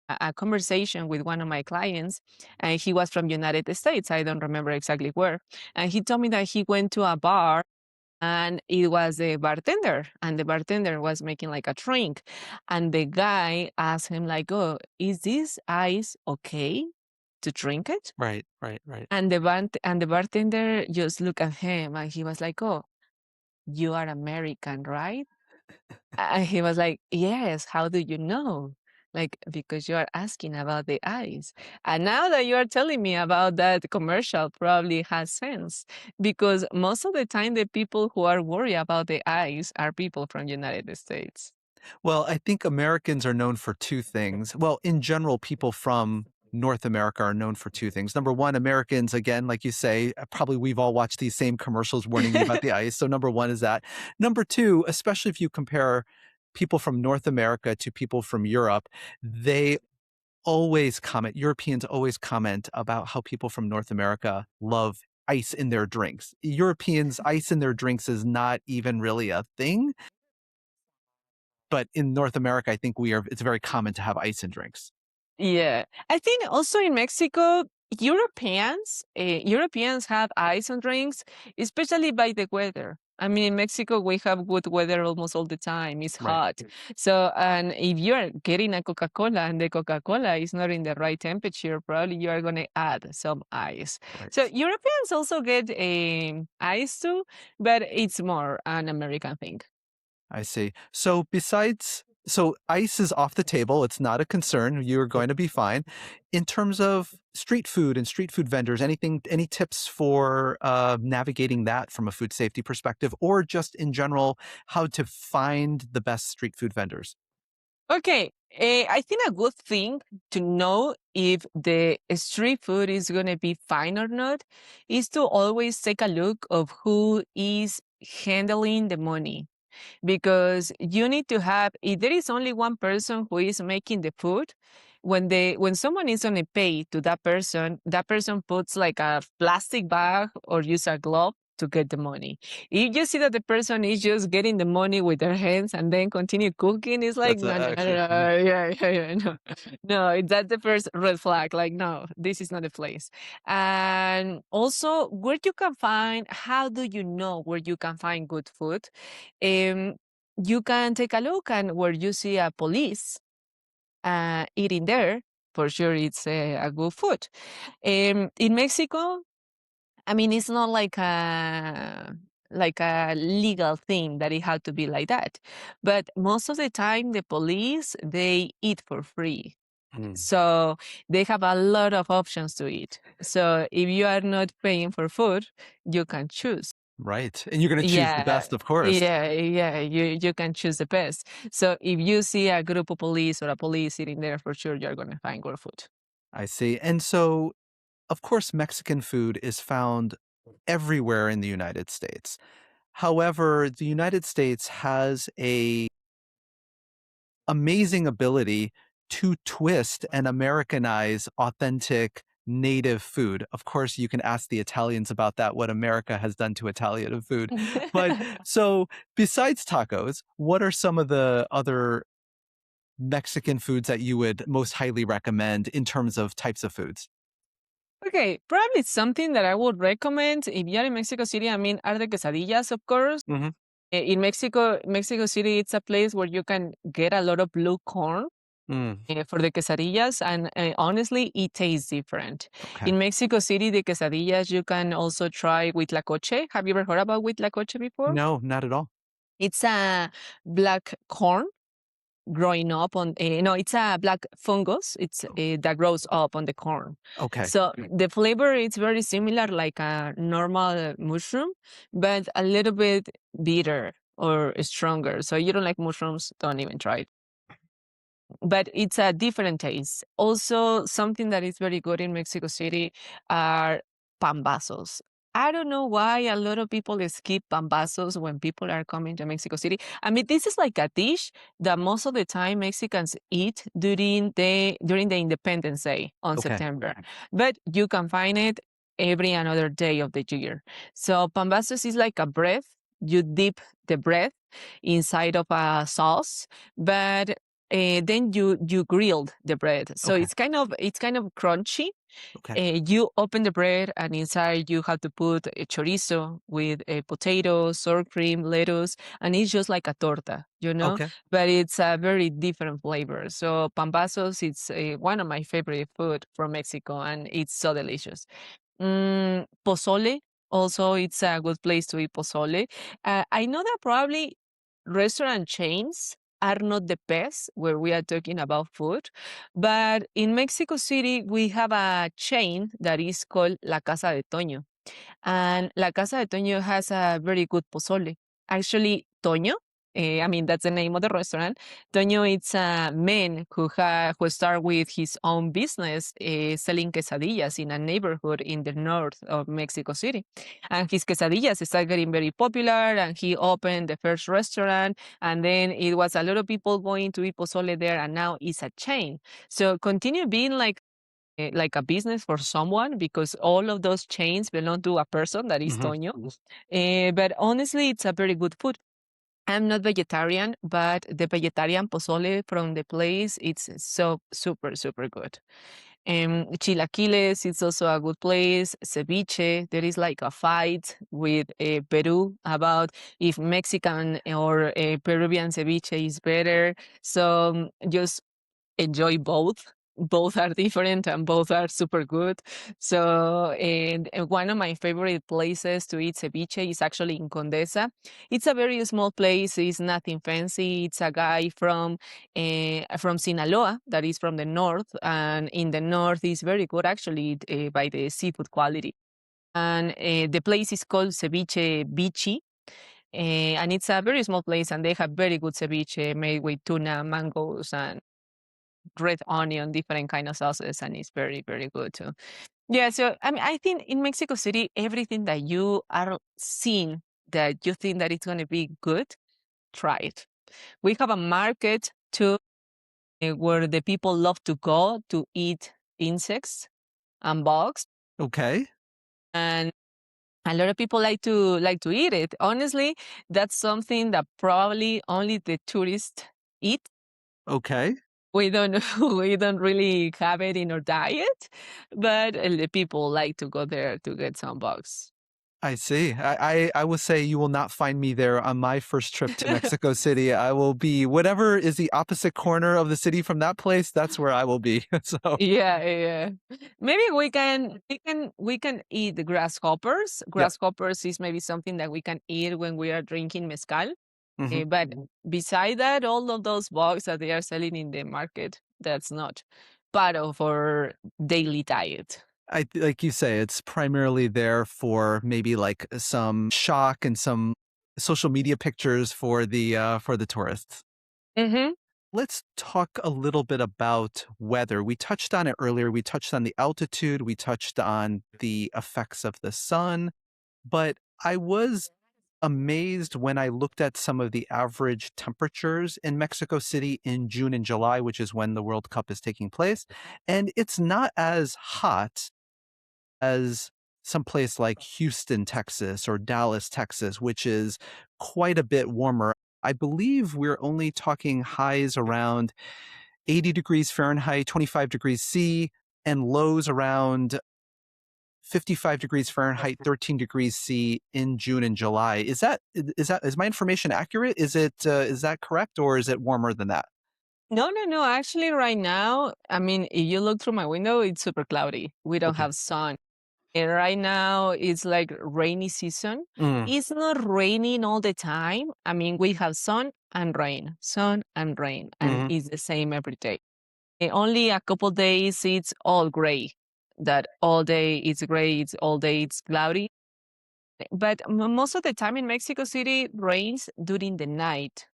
a conversation with one of my clients, and he was from United States. I don't remember exactly where. And he told me that he went to a bar and it was a bartender and the bartender was making like a drink and the guy asked him like, oh, is this ice okay to drink it? Right, right, right. And the bartender just looked at him and he was like, oh, you are American, right? And he was like, yes, how do you know? Like, because you are asking about the ice. And now that you are telling me about that commercial probably has sense because most of the time the people who are worried about the ice are people from United States. Well, I think Americans are known for two things. Well, in general, people from North America are known for two things. Number one, Americans, again, like you say, probably we've all watched these same commercials warning you about the ice. So, number one is that. Number two, especially if you compare people from North America to people from Europe, they always comment, Europeans always comment about how people from North America love ice in their drinks. Europeans, ice in their drinks is not even really a thing. But in North America, I think it's very common to have ice in drinks. Yeah, I think also in Mexico, Europeans have ice on drinks, especially by the weather. I mean, in Mexico, we have good weather almost all the time. It's Right, hot. So, and if you're getting a Coca-Cola and the Coca-Cola is not in the right temperature, probably you are going to add some ice. So right. Europeans also get ice too, but it's more an American thing. I see. So ice is off the table. It's not a concern. You're going to be fine. In terms of street food and street food vendors, any tips for navigating that from a food safety perspective, or just in general, how to find the best street food vendors? Okay, I think a good thing to know if the street food is going to be fine or not is to always take a look of who is handling the money because you need to have if there is only one person who is making the food when someone is on a pay to that person puts like a plastic bag or use a glove to get the money. If you see that the person is just getting the money with their hands and then continue cooking, it's like That's no, no, no, actually funny. no, yeah, no, no. That's the first red flag. Like no, this is not the place. And also, where you can find, how do you know where you can find good food? you can take a look, and where you see a police eating there, for sure it's a good food. In Mexico, I mean, it's not like a legal thing that it had to be like that. But most of the time, the police, they eat for free. Mm. So they have a lot of options to eat. So if you are not paying for food, you can choose. Right. And you're going to choose the Yeah, best, of course. yeah. You can choose the best. So if you see a group of police or a police sitting there, for sure you're gonna find good food. I see. And so, of course, Mexican food is found everywhere in the United States. However, the United States has a amazing ability to twist and Americanize authentic native food. Of course, you can ask the Italians about that, what America has done to Italian food. But so, besides tacos, what are some of the other Mexican foods that you would most highly recommend in terms of types of foods? Okay, probably something that I would recommend if you're in Mexico City. I mean, are the quesadillas, of course. Hmm. In Mexico City, it's a place where you can get a lot of blue corn Mm, for the quesadillas, and honestly, it tastes different. okay. In Mexico City, the quesadillas you can also try with huitlacoche. Have you ever heard about huitlacoche before? No, not at all. It's a black corn growing up on no, it's a black fungus. It's that grows up on the corn. Okay. So the flavor is very similar like a normal mushroom, but a little bit bitter or stronger. So you don't like mushrooms, don't even try it. But it's a different taste. Also, something that is very good in Mexico City are pambazos. I don't know why a lot of people skip pambazos when people are coming to Mexico City. I mean, this is like a dish that most of the time Mexicans eat during the Independence Day on Okay. September, but you can find it every another day of the year. So pambazos is like a bread. You dip the bread inside of a sauce, but then you grilled the bread, so Okay. it's kind of crunchy. Okay. You open the bread, and inside you have to put a chorizo with a potato, sour cream, lettuce, and it's just like a torta, you know. Okay. But it's a very different flavor. So pambazos, it's one of my favorite food from Mexico, and it's so delicious. Pozole, also, it's a good place to eat pozole. I know that probably restaurant chains are not the best where we are talking about food, but in Mexico City, we have a chain that is called La Casa de Toño. And La Casa de Toño has a very good pozole. Actually, Toño, I mean, that's the name of the restaurant. Toño, it's a man who started with his own business selling quesadillas in a neighborhood in the north of Mexico City. And his quesadillas started getting very popular, and he opened the first restaurant. And then it was a lot of people going to eat pozole there, and now it's a chain. So continue being like a business for someone, because all of those chains belong to a person that is Hmm. Toño. But honestly, it's a very good food. I'm not vegetarian, but the vegetarian pozole from the place, it's so super, super good. Chilaquiles, it's also a good place. Ceviche, there is like a fight with Peru about if Mexican or Peruvian ceviche is better. So just enjoy both. Both are different and both are super good. So, and one of my favorite places to eat ceviche is actually in Condesa. It's a very small place. It's nothing fancy. It's a guy from Sinaloa that is from the north, and in the north is very good actually by the seafood quality. And the place is called Ceviche Bichi. And it's a very small place, and they have very good ceviche made with tuna, mangoes, and red onion, different kind of sauces, and it's very, very good too. Yeah, so I mean, I think in Mexico City, everything that you are seeing that you think that it's going to be good, try it. We have a market too where the people love to go to eat insects and bugs, Okay. and a lot of people like to eat it. Honestly, that's something that probably only the tourists eat. Okay. We don't we don't really have it in our diet, but the people like to go there to get some bugs. I see. I will say you will not find me there on my first trip to Mexico City. I will be whatever is the opposite corner of the city from that place, that's where I will be. So, Yeah, yeah. Maybe we can eat the grasshoppers. yep. Grasshoppers is maybe something that we can eat when we are drinking mezcal. Mhm. But beside that, all of those bugs that they are selling in the market, that's not part of our daily diet. Like you say, it's primarily there for maybe like some shock and some social media pictures for the tourists. Hmm. Let's talk a little bit about weather. We touched on it earlier. We touched on the altitude. We touched on the effects of the sun. But I was amazed when I looked at some of the average temperatures in Mexico City in June and July, which is when the World Cup is taking place. And it's not as hot as someplace like Houston, Texas, or Dallas, Texas, which is quite a bit warmer. I believe we're only talking highs around 80 degrees Fahrenheit, 25 degrees C, and lows around 55 degrees Fahrenheit, 13 degrees C in June and July. Is my information accurate? Is that correct, or is it warmer than that? No, no, no. Actually, right now, I mean, if you look through my window, it's super cloudy. We don't Okay. have sun. And right now, it's like rainy season. Mm, It's not raining all the time. I mean, we have sun and rain, and mhm. it's the same every day. Only a couple days, it's all gray. That all day it's gray, it's all day it's cloudy. But most of the time in Mexico City, rains during the night.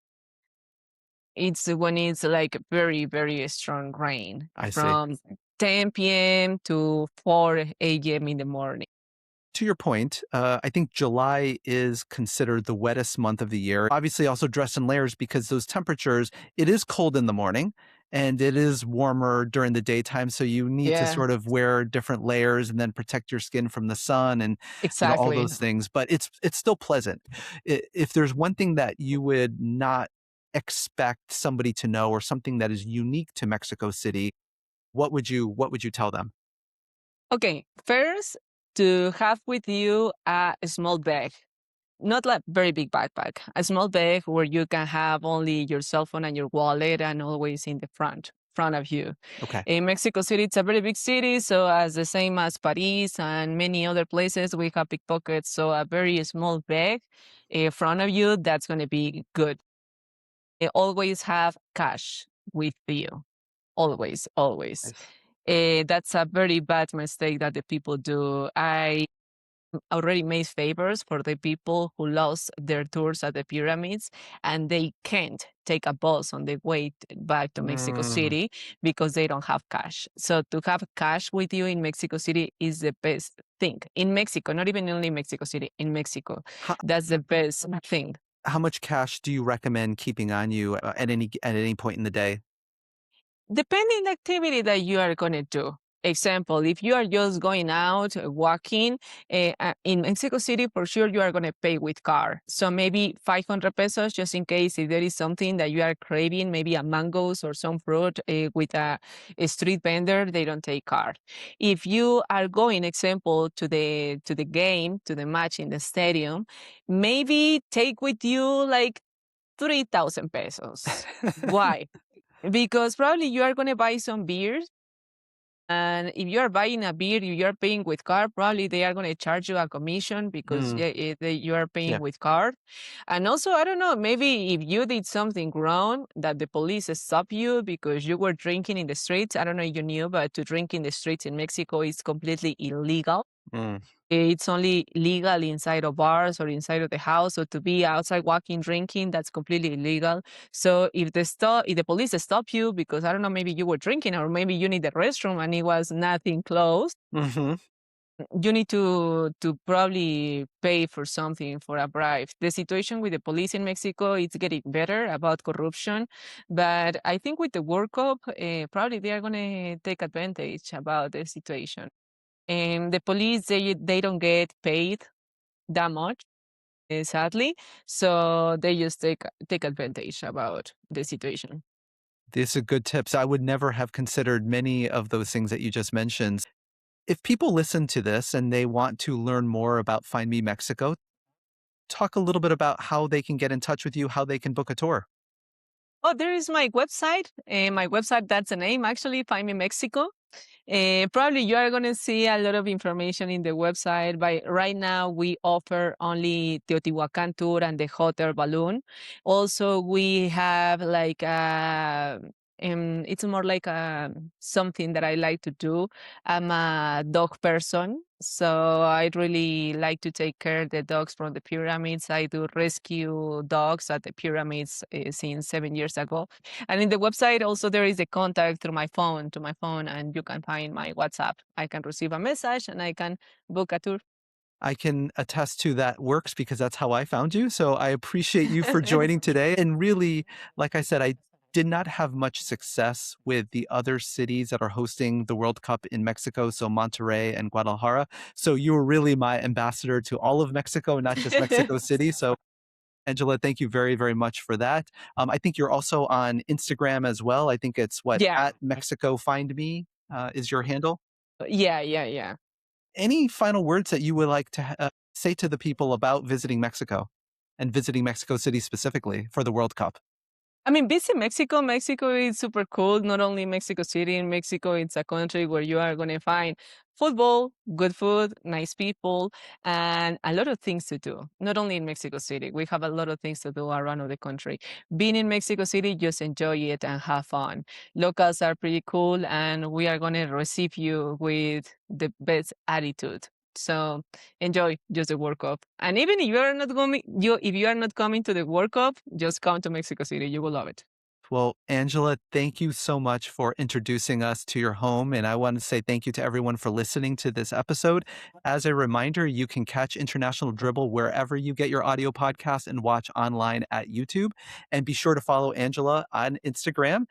It's when it's like very, very strong rain I see. from 10 p.m. to 4 a.m. in the morning. To your point, I think July is considered the wettest month of the year. Obviously, also dress in layers because those temperatures, it is cold in the morning and it is warmer during the daytime. So you need to Yeah, sort of wear different layers and then protect your skin from the sun and all exactly. those things. But it's still pleasant. If there's one thing that you would not expect somebody to know or something that is unique to Mexico City, what would you tell them? Okay, first, to have with you a small bag, not like very big backpack, a small bag where you can have only your cell phone and your wallet and always in the front of you. Okay. In Mexico City, it's a very big city, so as the same as Paris and many other places, we have pickpockets. So a very small bag in front of you, that's going to be good. Always have cash with you. Always, always. Nice. That's a very bad mistake that the people do. I already made favors for the people who lost their tours at the pyramids and they can't take a bus on the way back to Mexico Mm. City because they don't have cash. So to have cash with you in Mexico City is the best thing. In Mexico, not even only Mexico City, in Mexico, that's the best thing. How much cash do you recommend keeping on you at any point in the day? Depending the activity that you are going to do. Example, if you are just going out walking in Mexico City, for sure you are going to pay with car. So maybe 500 pesos, just in case if there is something that you are craving, maybe a mangoes or some fruit with a street vendor, they don't take card. If you are going, example, to the game, to the match in the stadium, maybe take with you like 3,000 pesos. Why? Because probably you are gonna buy some beers, and if you are buying a beer, you are paying with card, probably they are gonna charge you a commission because Mm, yeah, you are paying yeah. with card. And also, I don't know, maybe if you did something wrong that the police stop you because you were drinking in the streets. I don't know if you knew, but to drink in the streets in Mexico is completely illegal. Mm. It's only legal inside of bars or inside of the house. So to be outside walking, drinking, that's completely illegal. So if the police stop you because I don't know, maybe you were drinking or maybe you need the restroom and it was nothing closed, Mhm. you need to probably pay for something for a bribe. The situation with the police in Mexico it's getting better about corruption, but I think with the World Cup, probably they are going to take advantage about the situation. And the police they don't get paid that much, sadly, so they just take advantage about the situation. These are good tips. I would never have considered many of those things that you just mentioned. If people listen to this and they want to learn more about Find Me Mexico, talk a little bit about how they can get in touch with you, how they can book a tour. Oh, there is my website. My website, that's the name actually, Find Me Mexico. Probably you are going to see a lot of information in the website. But right now, we offer only Teotihuacan tour and the hot air balloon. Also, we have like it's more like something that I like to do. I'm a dog person, so I really like to take care of the dogs from the pyramids. I do rescue dogs at the pyramids since 7 years ago. And in the website also there is a contact through my phone to my phone, and you can find my WhatsApp. I can receive a message and I can book a tour. I can attest to that works because that's how I found you. So I appreciate you for joining today. And really, like I said, I did not have much success with the other cities that are hosting the World Cup in Mexico, so Monterrey and Guadalajara. So you were really my ambassador to all of Mexico, not just Mexico City. So Angela, thank you very, very much for that. I think you're also on Instagram as well. I think it's what Yeah. at Mexico Find Me is your handle. Yeah. Any final words that you would like to say to the people about visiting Mexico and visiting Mexico City specifically for the World Cup? I mean, visit Mexico. Mexico is super cool. Not only Mexico City. In Mexico, it's a country where you are going to find football, good food, nice people, and a lot of things to do. Not only in Mexico City, we have a lot of things to do around the country. Being in Mexico City, just enjoy it and have fun. Locals are pretty cool, and we are going to receive you with the best attitude. So enjoy just the World Cup. And even if you are not coming to the World Cup, just come to Mexico City. You will love it. Well, Angela, thank you so much for introducing us to your home. And I want to say thank you to everyone for listening to this episode. As a reminder, you can catch International Dribble wherever you get your audio podcast and watch online at YouTube. And be sure to follow Angela on Instagram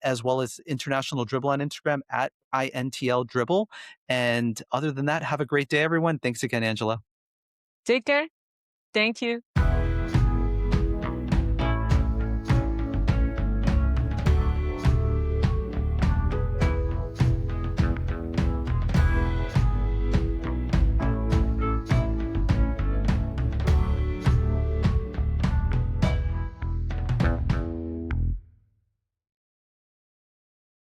as well as International Dribble on Instagram at INTL Dribble. And other than that, have a great day, everyone. Thanks again, Angela. Take care. Thank you.